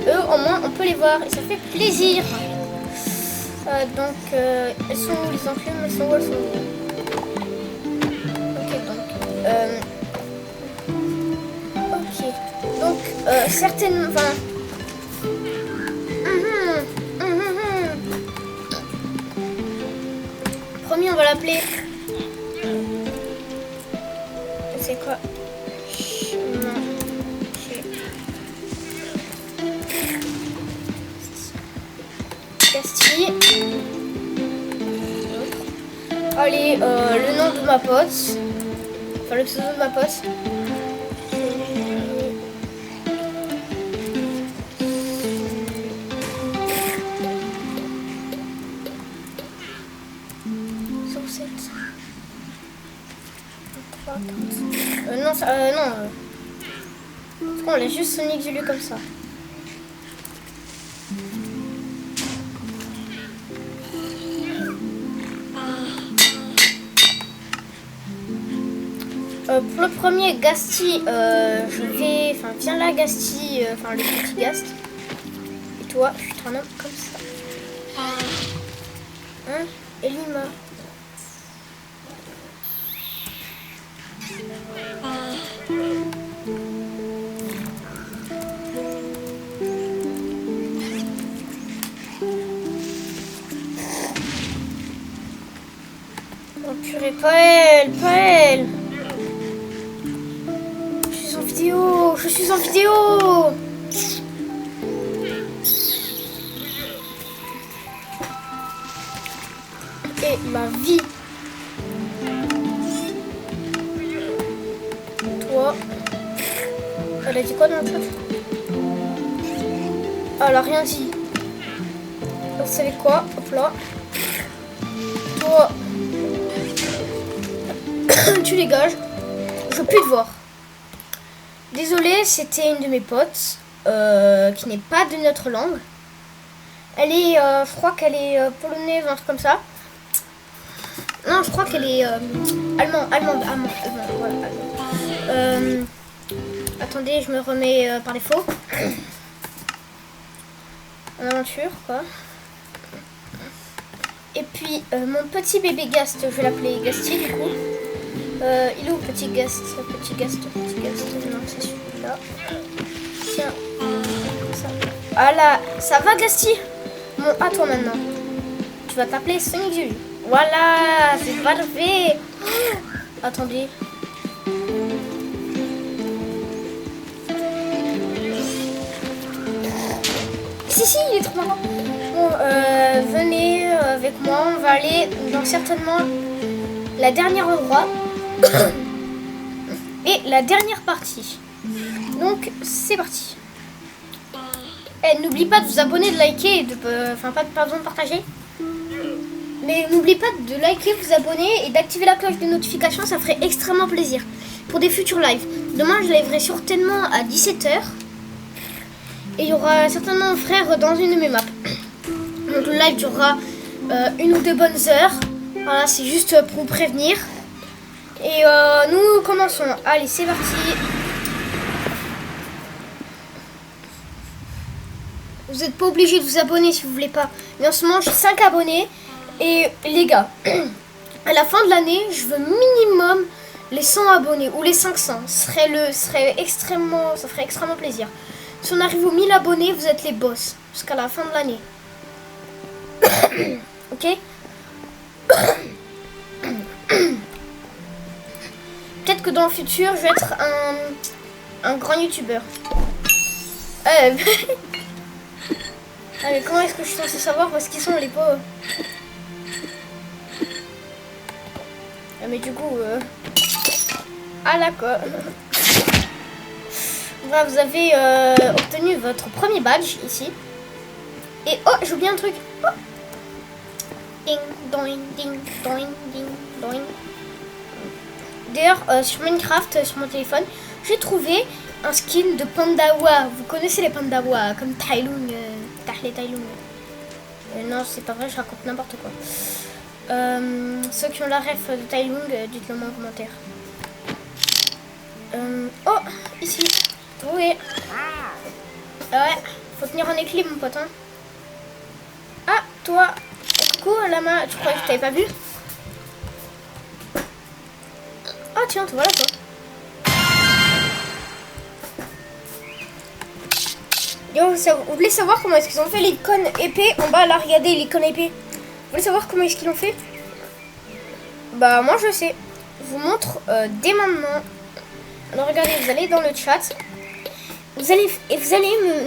Speaker 1: Eux, au moins, on peut les voir et ça fait plaisir. Donc, elles sont où les enclumes? Elles sont où? Elles sont où? Ok, donc... ok. Donc, certaines... Enfin... Premier, on va l'appeler... C'est quoi? Castille. Allez, le nom de ma pote. Enfin, le pseudo de ma pote. Non, non. Parce qu'on l'a juste Sonic Zulu comme ça. Pour le premier Ghasty, je vais... Enfin, viens là Ghasty, enfin le petit Ghast. Et toi, je suis un homme comme ça. Hein? Et Lima. Oh purée, pas elle, pas elle. Je suis en vidéo. et ma vie. Toi. Elle a dit quoi dans le chat? Elle a rien dit. Vous savez quoi? Hop là. Toi. Tu dégages. Je veux plus te voir. Désolée, c'était une de mes potes qui n'est pas de notre langue. Elle est, je crois qu'elle est polonaise, un truc comme ça. Non, je crois qu'elle est allemande, voilà, allemande. Attendez, je me remets par défaut. En aventure, quoi. Et puis, mon petit bébé Gast, je vais l'appeler Gasti, du coup. Il est où, petit Gast? Petit Gast. Non, c'est celui-là. Tiens, ça. Ah là, ça va, Gasti? Bon, à toi maintenant. Tu vas t'appeler Sonic Julie. Voilà, c'est parfait. Oh, attendez. Si, il est trop marrant. Bon, venez avec moi. On va aller dans certainement la dernière endroit et la dernière partie. Donc, c'est parti. Et n'oublie pas de vous abonner, de liker, enfin pas besoin de partager. Mais n'oubliez pas de liker, vous abonner et d'activer la cloche de notification, ça ferait extrêmement plaisir pour des futurs lives. Demain, je liverai certainement à 17 h. Et il y aura certainement un frère dans une de mes maps. Donc le live durera 1 ou 2 bonnes heures. Voilà, c'est juste pour vous prévenir. Et nous commençons. Allez, c'est parti. Vous n'êtes pas obligé de vous abonner si vous voulez pas. Mais en ce moment, j'ai 5 abonnés. Et les gars, à la fin de l'année, je veux minimum les 100 abonnés ou les 500. Ça ferait extrêmement plaisir. Si on arrive aux 1000 abonnés, vous êtes les boss jusqu'à la fin de l'année. Ok. Peut-être que dans le futur, je vais être un grand youtubeur. Allez, comment est-ce que je suis censée savoir où est-ce qu'ils sont les pauvres? Mais du coup, ah d'accord. Voilà, vous avez obtenu votre premier badge ici. Et oh, j'ai oublié un truc. Oh. Ding, doing, ding, doing, ding, doing. D'ailleurs, sur Minecraft, sur mon téléphone, j'ai trouvé un skin de Pandawa. Vous connaissez les Pandawa, comme Tailung, Tahle Tailung. Non, c'est pas vrai, je raconte n'importe quoi. Ceux qui ont la ref de Tailung, dites-le moi en commentaire. Oh, ici. Oui. Ouais, faut tenir en équilibre, mon pote. Hein. Ah, toi. Coucou, Lama. Tu croyais que je t'avais pas vu? Ah, tiens, te voilà, toi. Yo, vous voulez savoir comment est-ce qu'ils ont fait l'icône épée en bas? Là, regardez l'icône épée. Vous voulez savoir comment est-ce qu'ils l'ont fait? Bah, moi, je sais. Je vous montre dès maintenant. Alors, regardez, vous allez dans le chat. Vous allez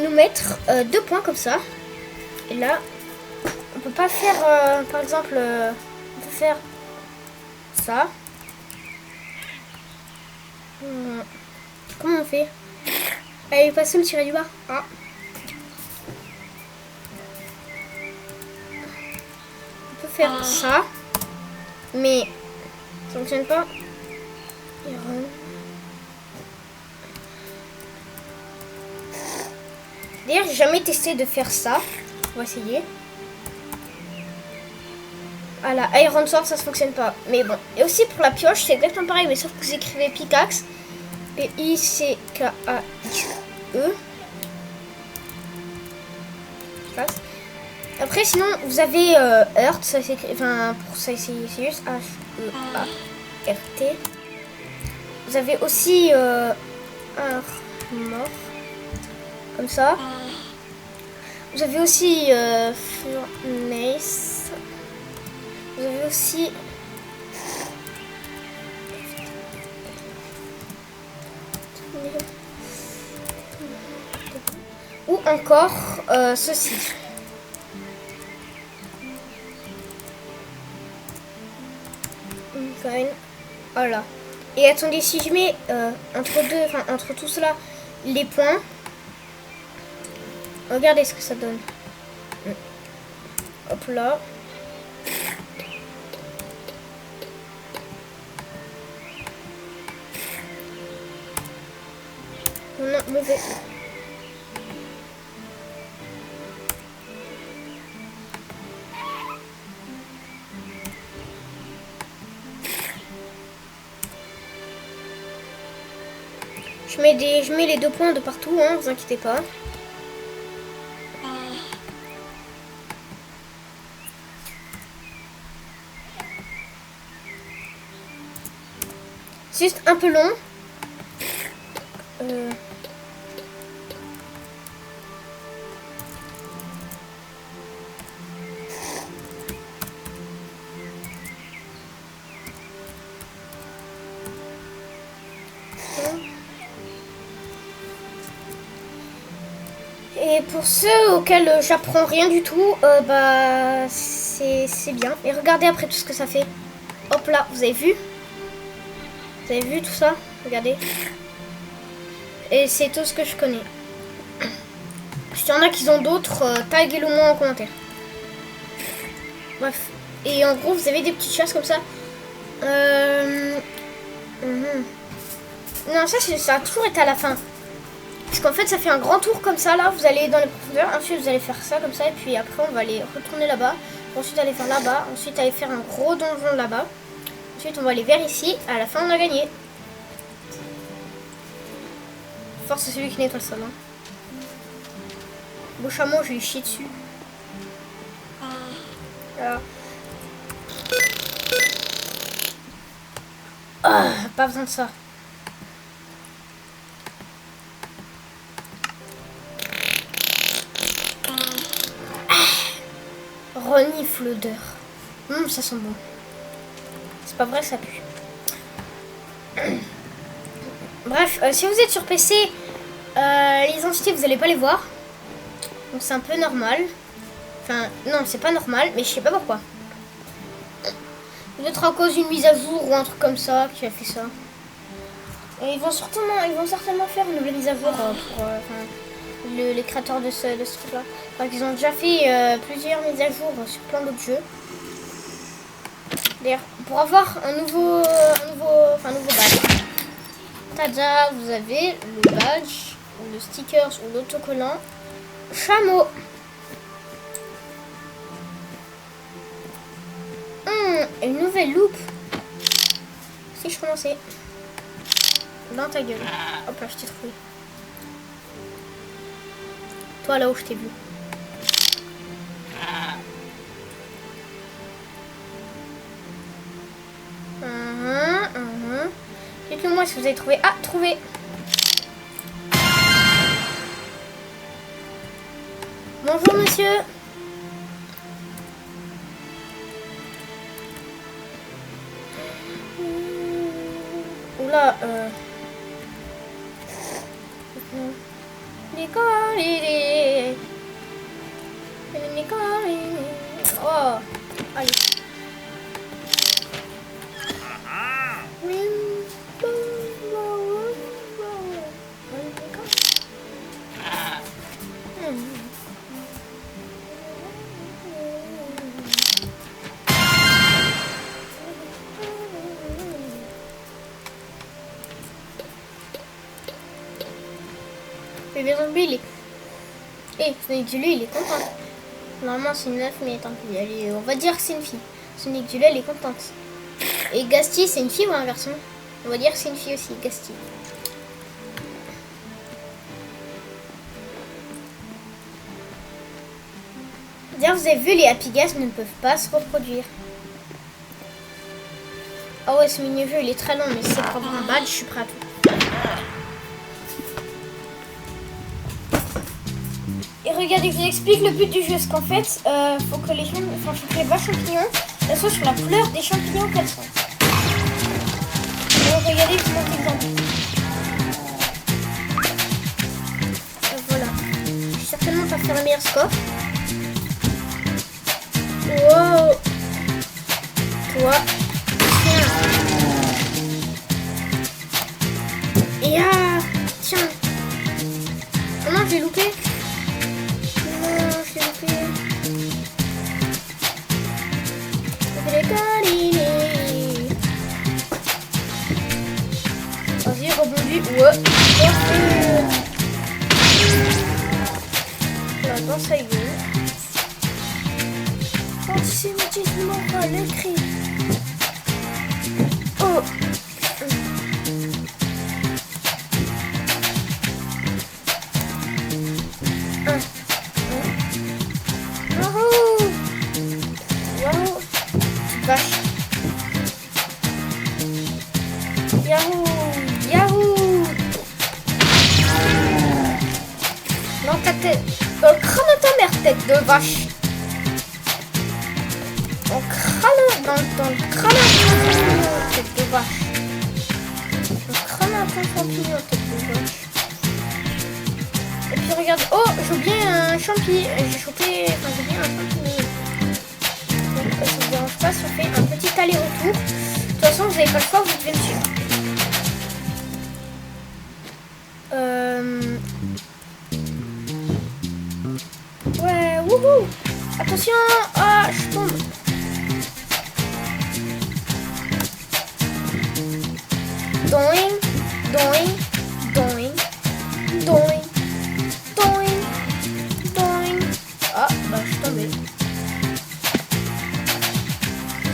Speaker 1: nous mettre 2 points comme ça. Et là, on peut pas faire, par exemple, on peut faire ça. Comment on fait? Allez, passez le tirer du bas. Ah. On peut faire ça. Mais ça ne fonctionne pas. D'ailleurs, j'ai jamais testé de faire ça. On va essayer. Voilà, Iron Sword, ça ne fonctionne pas. Mais bon. Et aussi pour la pioche, c'est exactement pareil, mais sauf que vous écrivez pickaxe. P-I-C-K-A-X-E. Après, sinon, vous avez Earth, ça s'écrit. Enfin, pour ça, c'est juste H-E-A-R-T. Vous avez aussi Armor. Comme ça. Vous avez aussi Furnace. Vous avez aussi ou encore ceci.
Speaker 4: Voilà. Et attendez, si je mets entre tout cela, les points, regardez ce que ça donne. Hop là. Non, mauvais. Je mets les 2 points de partout, hein, vous inquiétez pas. C'est juste un peu long. Et pour ceux auxquels j'apprends rien du tout, bah c'est bien. Et regardez après tout ce que ça fait. Hop là, vous avez vu? Vous avez vu tout ça? Regardez. Et c'est tout ce que je connais. S'il y en a qui ont d'autres, taguez-le moi en commentaire. Bref. Et en gros, vous avez des petites choses comme ça. Non, ça a toujours été à la fin. Parce qu'en fait, ça fait un grand tour comme ça, là. Vous allez dans les profondeurs. Ensuite, vous allez faire ça comme ça. Et puis après, on va aller retourner là-bas. Ensuite, aller faire là-bas. Ensuite, aller faire un gros donjon là-bas. Ensuite, on va aller vers ici. À la fin, on a gagné. Force à celui qui nettoie le sol. Hein. Beau chameau, je vais lui chier dessus. Voilà. Ah, pas besoin de ça. Renifle l'odeur. Ça sent bon. C'est pas vrai, ça pue. Bref, si vous êtes sur PC, les entités, vous allez pas les voir. Donc c'est un peu normal. Enfin, non, c'est pas normal, mais je sais pas pourquoi. Peut-être à cause d'une mise à jour ou un truc comme ça qui a fait ça. Et ils vont certainement faire une nouvelle mise à jour pour les créateurs de ce truc-là. Ils ont déjà fait plusieurs mises à jour sur plein d'autres jeux. D'ailleurs, pour avoir un nouveau badge, tada, vous avez le badge, ou le stickers, ou l'autocollant chameau. Une nouvelle loupe. Si je commençais. Dans ta gueule. Hop là, je t'ai trouvé. Toi là où je t'ai vu. Dites-le-moi si vous avez trouvé. Ah, trouvé. Bonjour monsieur. Oula, oh, allez. Bébé zombie, il est... Sonic Zulu, il est content. Normalement, c'est une meuf, mais tant pis. On va dire que c'est une fille. Sonic Zulu, elle est contente. Et Gasti, c'est une fille ou un garçon? On va dire que c'est une fille aussi, Gasti. D'ailleurs, vous avez vu, les Happy Gas ne peuvent pas se reproduire. Ah ouais, ce mini-jeu, il est très long, mais c'est pour avoir un badge, je suis prêt à tout. Et regardez, je vous explique le but du jeu. Parce qu'en fait, faut que les vaches champignons elles soient sur la couleur des champignons qu'elles sont. Donc regardez, je vous montre l'exemple. Voilà. Je vais certainement pas faire le meilleur score. Wow. Toi. Tiens. vu. Ouais. Là, dans sa gueule. Antisémitisme moral, écrit. Oh. Yahoo! Yahoo! Dans ta tête. Crâne à ta mère, tête de vache. Dans le crâne à ton tête de vache. Dans le crâne à ton champignon, tête de vache. Et puis regarde. Oh, j'ai oublié un champi. J'ai chopé. Enfin, j'ai oublié un champignon. Donc, ça ne me dérange pas si on fait un petit aller-retour. De toute façon, vous n'avez pas le choix, vous devez me suivre. Ouais, wouhou! Attention! Ah, je tombe! Doing, doing, doing, doing, doing, doing. Ah, bah, je suis tombée.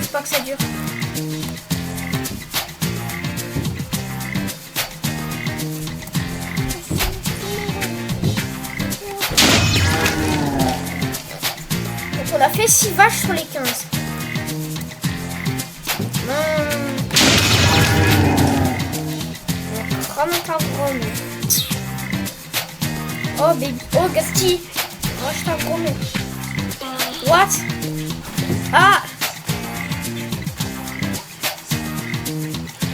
Speaker 4: C'est pas que ça dure. On a fait 6 vaches sur les 15. Oh baby. Oh Gasti. Moi je t'en promets. What? Ah.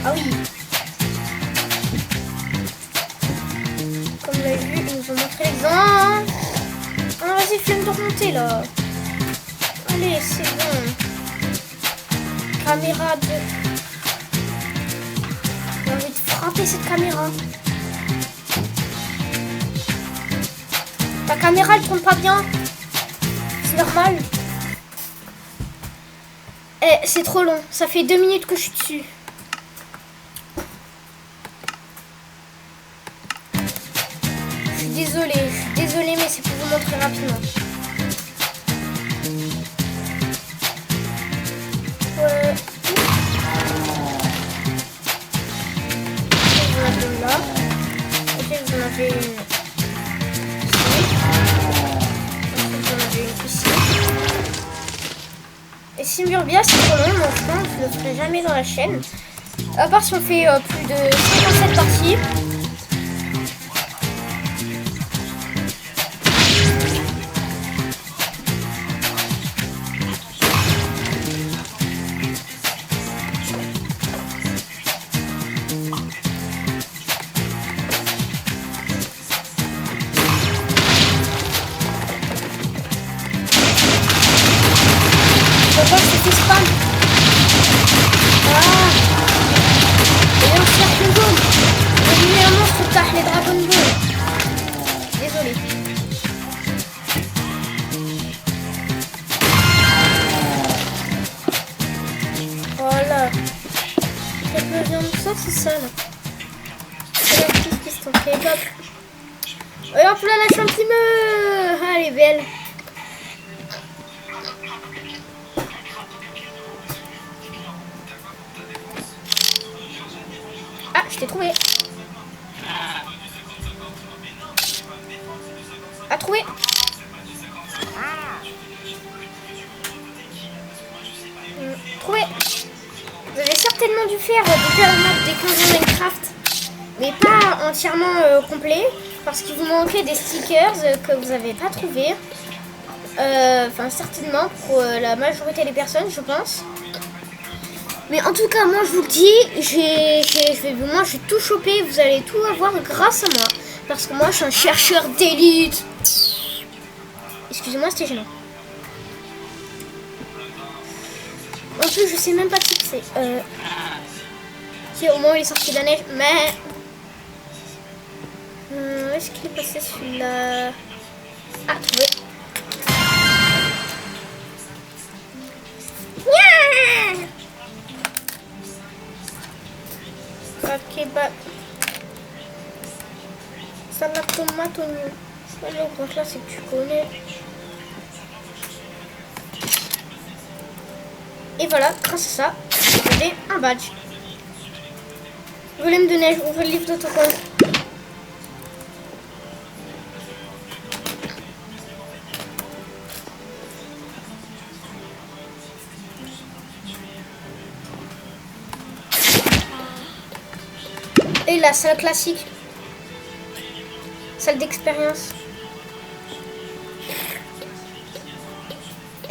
Speaker 4: Ah oui. Comme vous l'avez vu, ils nous ont montré l'exemple. Ah vas-y, flemme de remonter là. Allez, c'est bon. Caméra de... J'ai envie de frapper cette caméra. Ta caméra, elle tourne pas bien. C'est normal. Eh, c'est trop long. Ça fait 2 minutes que je suis dessus. Je suis désolée, mais c'est pour vous montrer rapidement. Là. Ok, vous en avez une ici. Ensuite, vous en avez une ici. Et Simburbia, c'est trop long, donc je pense que je le ferai jamais dans la chaîne. À part si on fait plus de 57 parties. C'était spam. Ah. Et un cercle jaune. J'ai mis un monstre par les Dragon Ball. Désolé. Voilà. Quelques viande ça, c'est ça là. C'est la petite piston. Ok, hop. Et hop là, la champimeux. Ah, elle est belle. Ah, je t'ai trouvé. À trouver. Trouvé. Vous avez certainement dû faire depuis la map des 15 ans Minecraft, mais pas entièrement complet, parce qu'il vous manquait des stickers que vous n'avez pas trouvé. Enfin, certainement pour la majorité des personnes, je pense. Mais en tout cas, moi je vous le dis, moi j'ai tout chopé, vous allez tout avoir grâce à moi. Parce que moi je suis un chercheur d'élite. Excusez-moi, c'était gênant. En plus, je sais même pas qui c'est. Si au moins il est sorti de la neige, mais... où est-ce qu'il est passé celui-là? Ah, trouvé. Ok, bah... Salade tomate oignon. Le grand là, c'est que tu connais. Et voilà, grâce à ça, vous avez un badge. Volume de neige, ouvrez le livre d'autocollant. Et la salle classique. Salle d'expérience.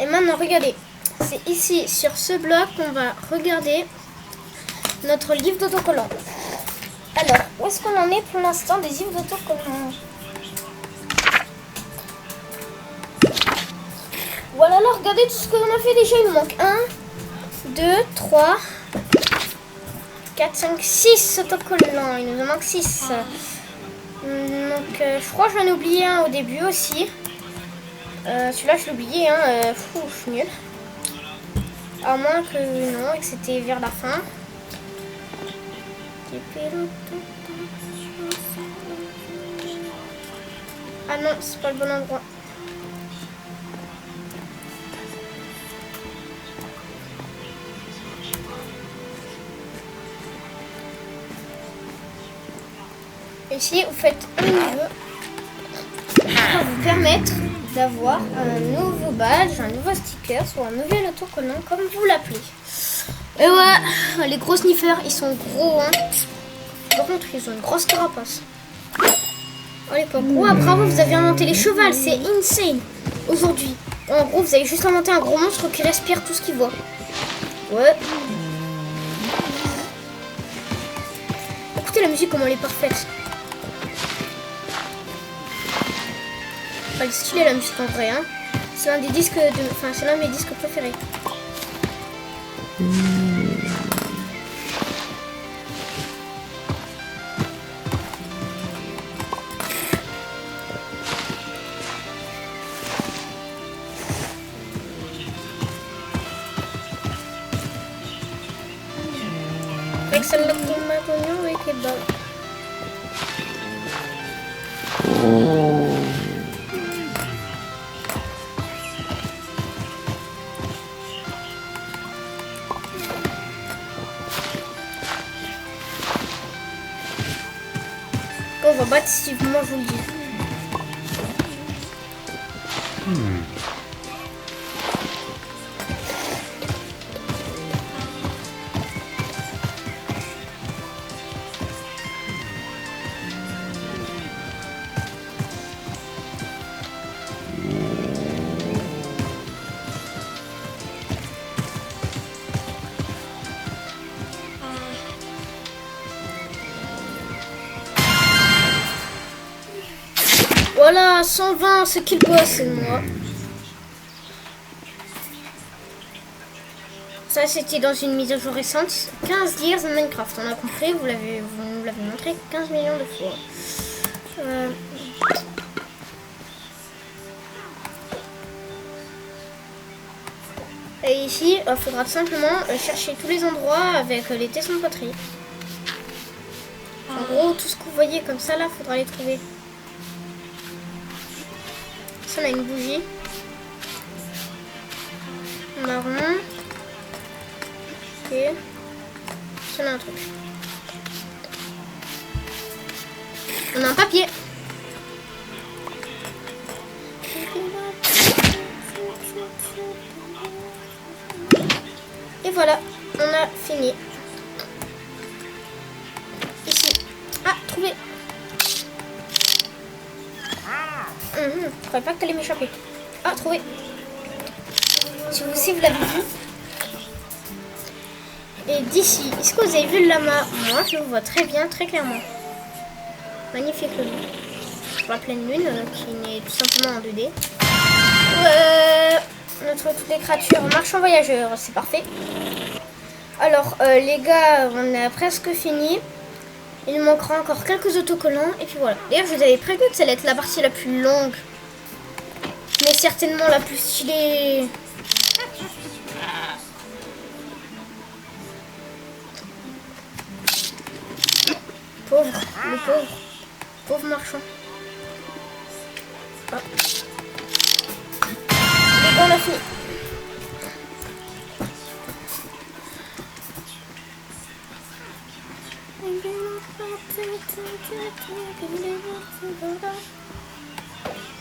Speaker 4: Et maintenant, regardez. C'est ici, sur ce bloc, qu'on va regarder notre livre d'autocollant. Alors, où est-ce qu'on en est pour l'instant des livres d'autocollant? Voilà, là, regardez tout ce qu'on a fait déjà. Il nous manque 1, 2, 3, 4, 5, 6 autocollants. Il nous en manque 6. Donc, je crois que j'en ai oublié un au début aussi. Celui-là, je l'ai oublié. Hein. Je suis nulle. À moins que non, et que c'était vers la fin. Ah non, c'est pas le bon endroit. Ici, vous faites un niveau. Ça va vous permettre d'avoir un nouveau badge, un nouveau sticker ou un nouvel autocollant, comme vous l'appelez. Et ouais, les gros sniffers, ils sont gros, hein. Par contre, ils ont une grosse carapace. À l'époque. Ouais, bravo, vous avez inventé les chevals, c'est insane. Aujourd'hui, en gros, vous avez juste inventé un gros monstre qui respire tout ce qu'il voit. Ouais. Écoutez la musique, comment elle est parfaite. Elle est stylée la musique en vrai, hein. C'est l'un des disques de... Enfin, c'est l'un de mes disques préférés. Avec celle-là de tomate oignon avec les balles. On va battre si moi je vous le dis. Voilà, 120, ce qu'il boit, c'est moi. Ça, c'était dans une mise à jour récente. 15 years en Minecraft, on a compris, vous l'avez montré 15 millions de fois. Et ici, il faudra simplement chercher tous les endroits avec les tessons de poterie. En gros, tout ce que vous voyez comme ça, là, il faudra les trouver. Ça, on a une bougie. Marron. Ok. Ça, on a un truc. On a un papier. Et voilà, on a fini. Ici. Ah, trouvé. Je croyais pas que t'allais m'échapper. Ah, trouvé. Si vous aussi vous l'avez vu. Et d'ici, est-ce que vous avez vu le lama? Moi, je le vois très bien, très clairement. Magnifique le loup. La pleine lune, qui n'est tout simplement en 2D. On a trouvé toutes les créatures. Marchand voyageur, c'est parfait. Alors, les gars, on a presque fini. Il nous manquera encore quelques autocollants. Et puis voilà. D'ailleurs, je vous avais prévu que ça allait être la partie la plus longue. Mais certainement la plus stylée. Pauvre, le pauvre. Pauvre marchand. Ah. Et on a fini.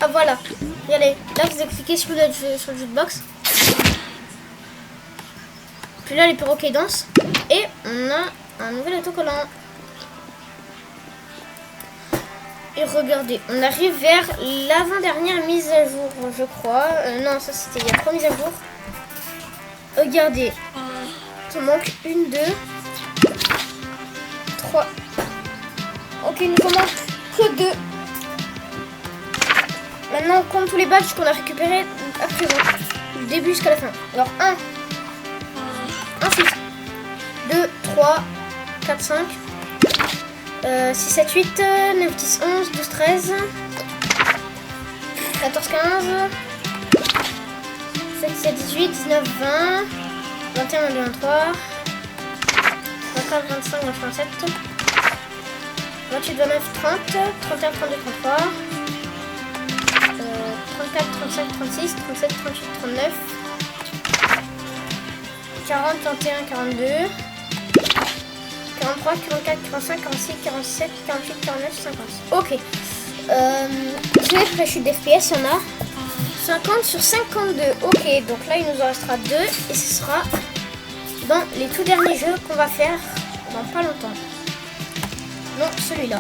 Speaker 4: Ah voilà, regardez, là vous avez cliqué sur le jukebox. Puis là les perroquets dansent. Et on a un nouvel autocollant. Et regardez, on arrive vers l'avant-dernière mise à jour, je crois. Non, ça c'était il y a 3 mises à jour. Regardez, il manque 1, 2, 3. Ok, il nous en manque que 2. Maintenant, on compte tous les badges qu'on a récupérés à présent, du début jusqu'à la fin. Alors, 1, 6, 2, 3, 4, 5, 6, 7, 8, 9, 10, 11, 12, 13, 14, 15, 16, 17, 18, 19, 20, 21, 22, 23, 24, 25, 26, 27, 28, 29, 30, 31, 32, 33, 34, 35, 36, 37, 38, 39, 40, 31, 42, 43, 44, 45, 46, 47, 48, 49, 50. Ok. Je vais faire chute d'FPS, il y en a 50 sur 52. Ok, donc là il nous en restera 2 et ce sera dans les tout derniers jeux qu'on va faire dans pas longtemps. Non, celui-là.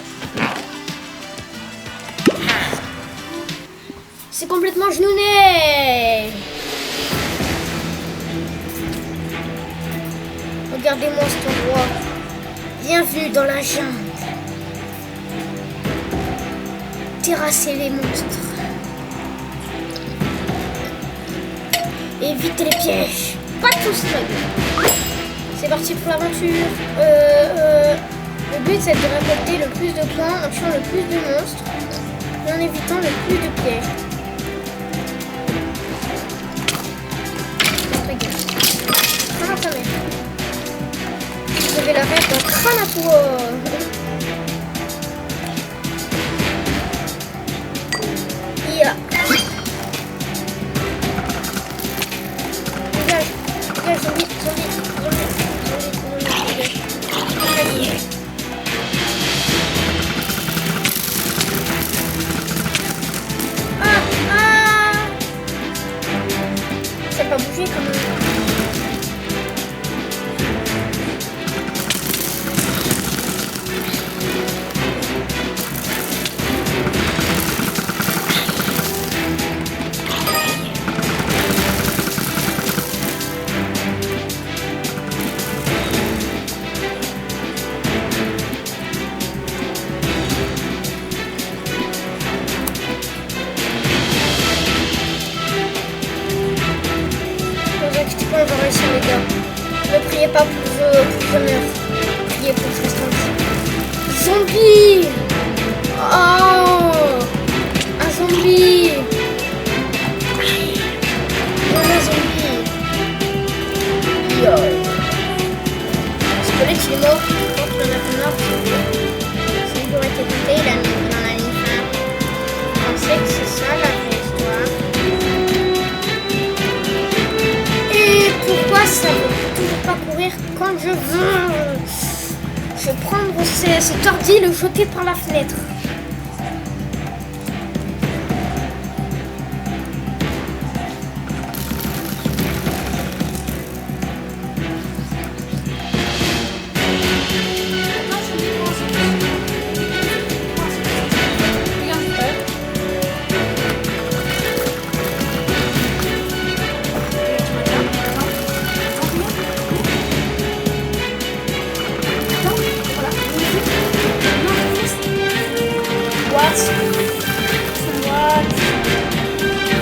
Speaker 4: C'est complètement genouné. Regardez-moi cet endroit. Bienvenue dans la jungle. Terrasser les monstres. Évitez les pièges. Pas tous là. C'est parti pour l'aventure. Le but c'est de récolter le plus de points en tuant le plus de monstres et en évitant le plus de pièges. Comment ça mère? Vous avez la rêve d'un crâne à toi. Yeah. Dégage, zombie. Ça n'a pas bougé quand même. On va réussir les gars. Ne priez pas pour que je meure. Priez pour que je reste en vie. Zombie. Oh, un zombie. Un zombie. Yo. Squelette il est mort. Je pense qu'il en a fait mort. Si il aurait été coupé, il en a mis fin. On sait que c'est ça la vraie histoire. Pourquoi ça ne veut toujours pas courir quand je veux? Je vais prendre cet ordi et le jeter par la fenêtre.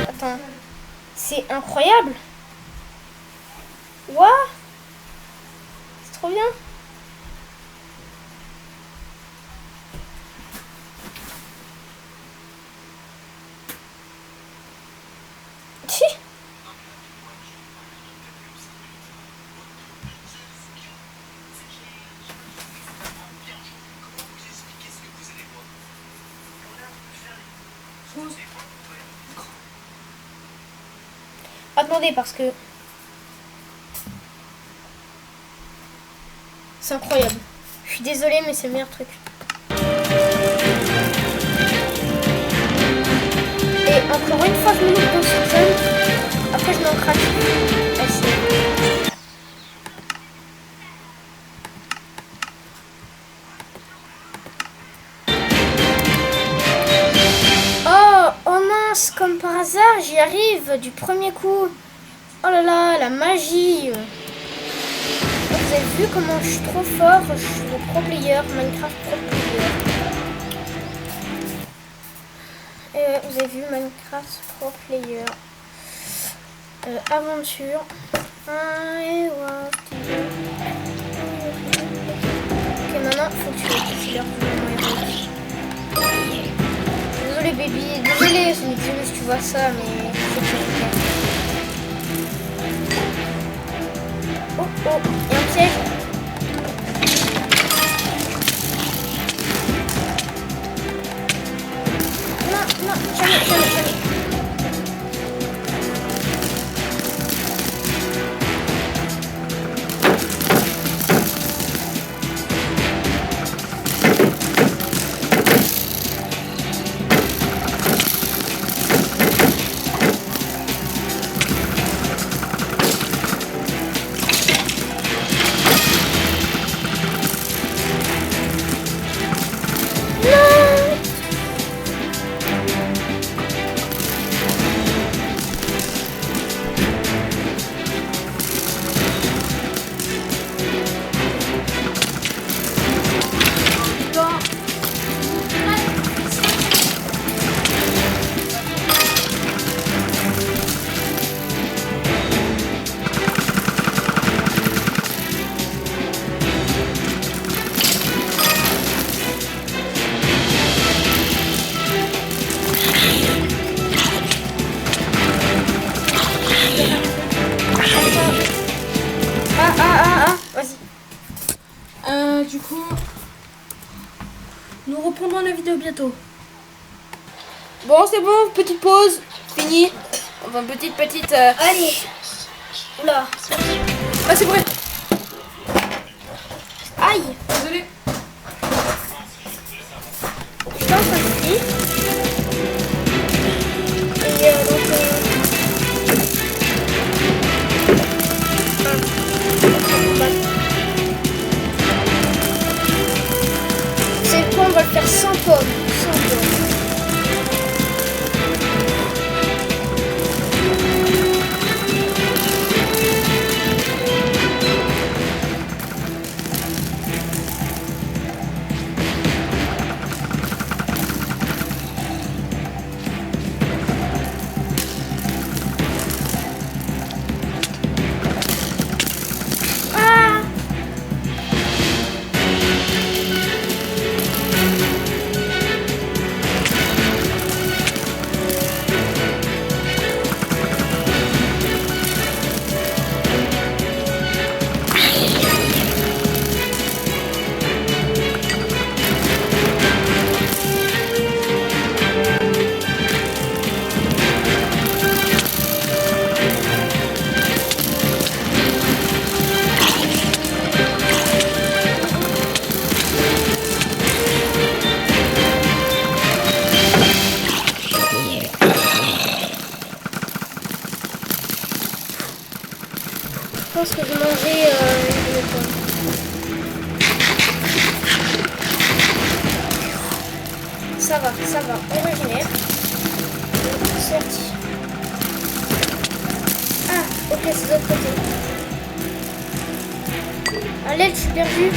Speaker 4: Attends, c'est incroyable. What? C'est trop bien. Chi.
Speaker 2: Pause.
Speaker 4: Attendez, parce que... C'est incroyable. Je suis désolée, mais c'est le meilleur truc. Et encore une fois, je me loupe dans ce zone. Après, je mets en crack. Oh mince, comme par hasard, j'y arrive du premier coup. Oh là là, la magie. Vous avez vu comment je suis trop fort. Je suis le pro player, Minecraft pro player. Vous avez vu Minecraft pro player. Aventure. Ok, maintenant, faut que tu c'est l'heure du moment héroïque. Désolé baby, désolé Sonic, si tu vois ça, mais c'est que oh, oh, il y a un piège. Non, non, jamais, jamais, jamais. Vas-y.
Speaker 2: Du coup, nous reprendrons la vidéo bientôt. Bon, c'est bon, petite pause, fini. Enfin, petite.
Speaker 4: Allez. Oula.
Speaker 2: Ah, c'est vrai.
Speaker 4: Aïe.
Speaker 2: Désolé.
Speaker 4: Putain, ça suffit. Et donc... C'est quoi, on va le faire sans pomme. Sans pomme. Je pense que je mangeais une pomme. Ça va, on régénère. Sorti. Ah, ok, c'est de l'autre côté. À l'aide, je suis perdue.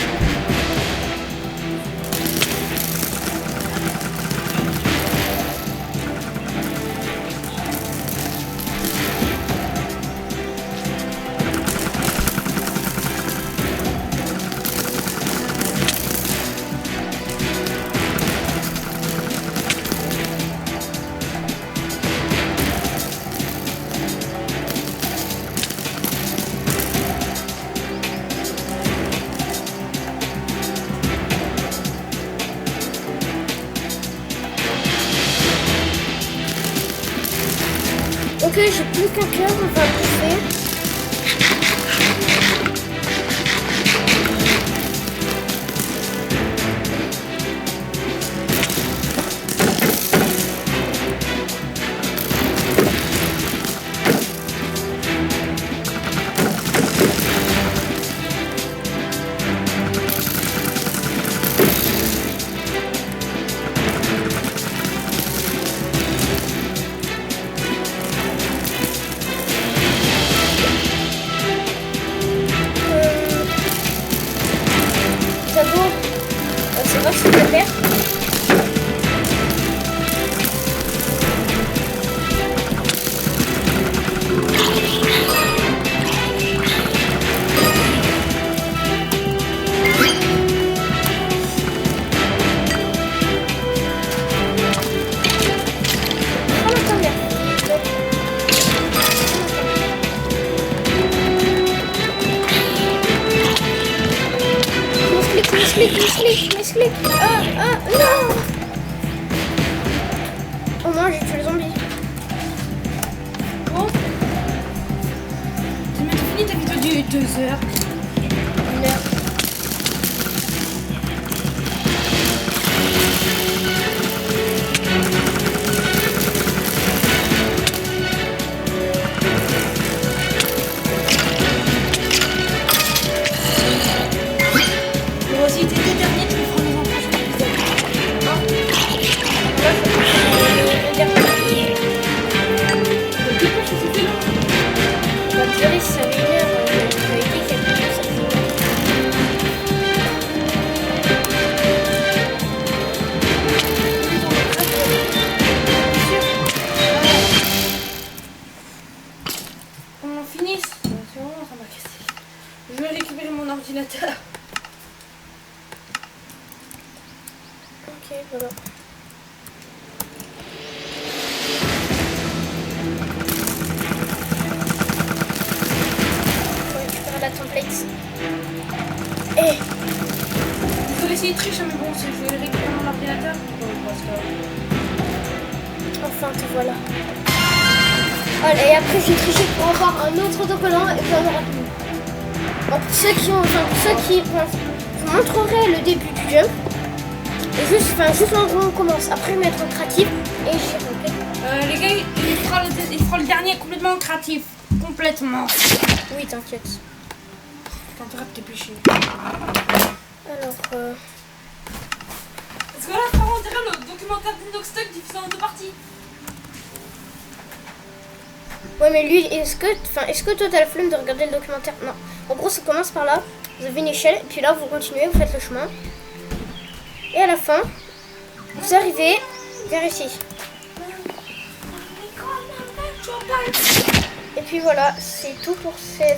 Speaker 4: Ok, j'ai plus qu'un cœur, on va bouffer. C'est vrai que c'est pas faire. Misclick. Ah, non. Au moins j'ai tué le zombie.
Speaker 2: Bon. Tu m'as fini ta vidéo de 2 heures.
Speaker 4: 1 heure.
Speaker 2: Moi aussi, t'es déterminé, tu me feras mes enfants sur l'épisode.
Speaker 4: La durée, ça fait 1 heure. J'avais dit quelque chose, ça fait 1 heure.
Speaker 2: On finisse. C'est vraiment, ça m'a cassé. Je vais récupérer mon ordinateur.
Speaker 4: Ok, voilà. Je vais récupérer la template. Et
Speaker 2: Je vais essayer de tricher, mais bon, si je vais récupérer mon ordinateur.
Speaker 4: enfin, te voilà. Voilà, et après, j'ai triché pour avoir un autre document et puis on aura plus. Bon, pour ceux qui ont, pour ceux qui, je vous montrerai le début du jeu. Et juste en gros, on commence. Après, mettre en créatif et je ok.
Speaker 2: Les gars, il fera le dernier complètement créatif. Complètement.
Speaker 4: Oui, t'inquiète.
Speaker 2: T'as intérêt de te pêcher.
Speaker 4: Alors,
Speaker 2: Parce que là, frère, on dirait le documentaire d'Inoxtug diffusé en 2 parties.
Speaker 4: ouais, mais lui, est-ce que toi t'as la flemme de regarder le documentaire? Non. En gros, ça commence par là. Vous avez une échelle, et puis là, vous continuez, vous faites le chemin. Et à la fin, vous arrivez vers ici. Et puis voilà, c'est tout pour ces...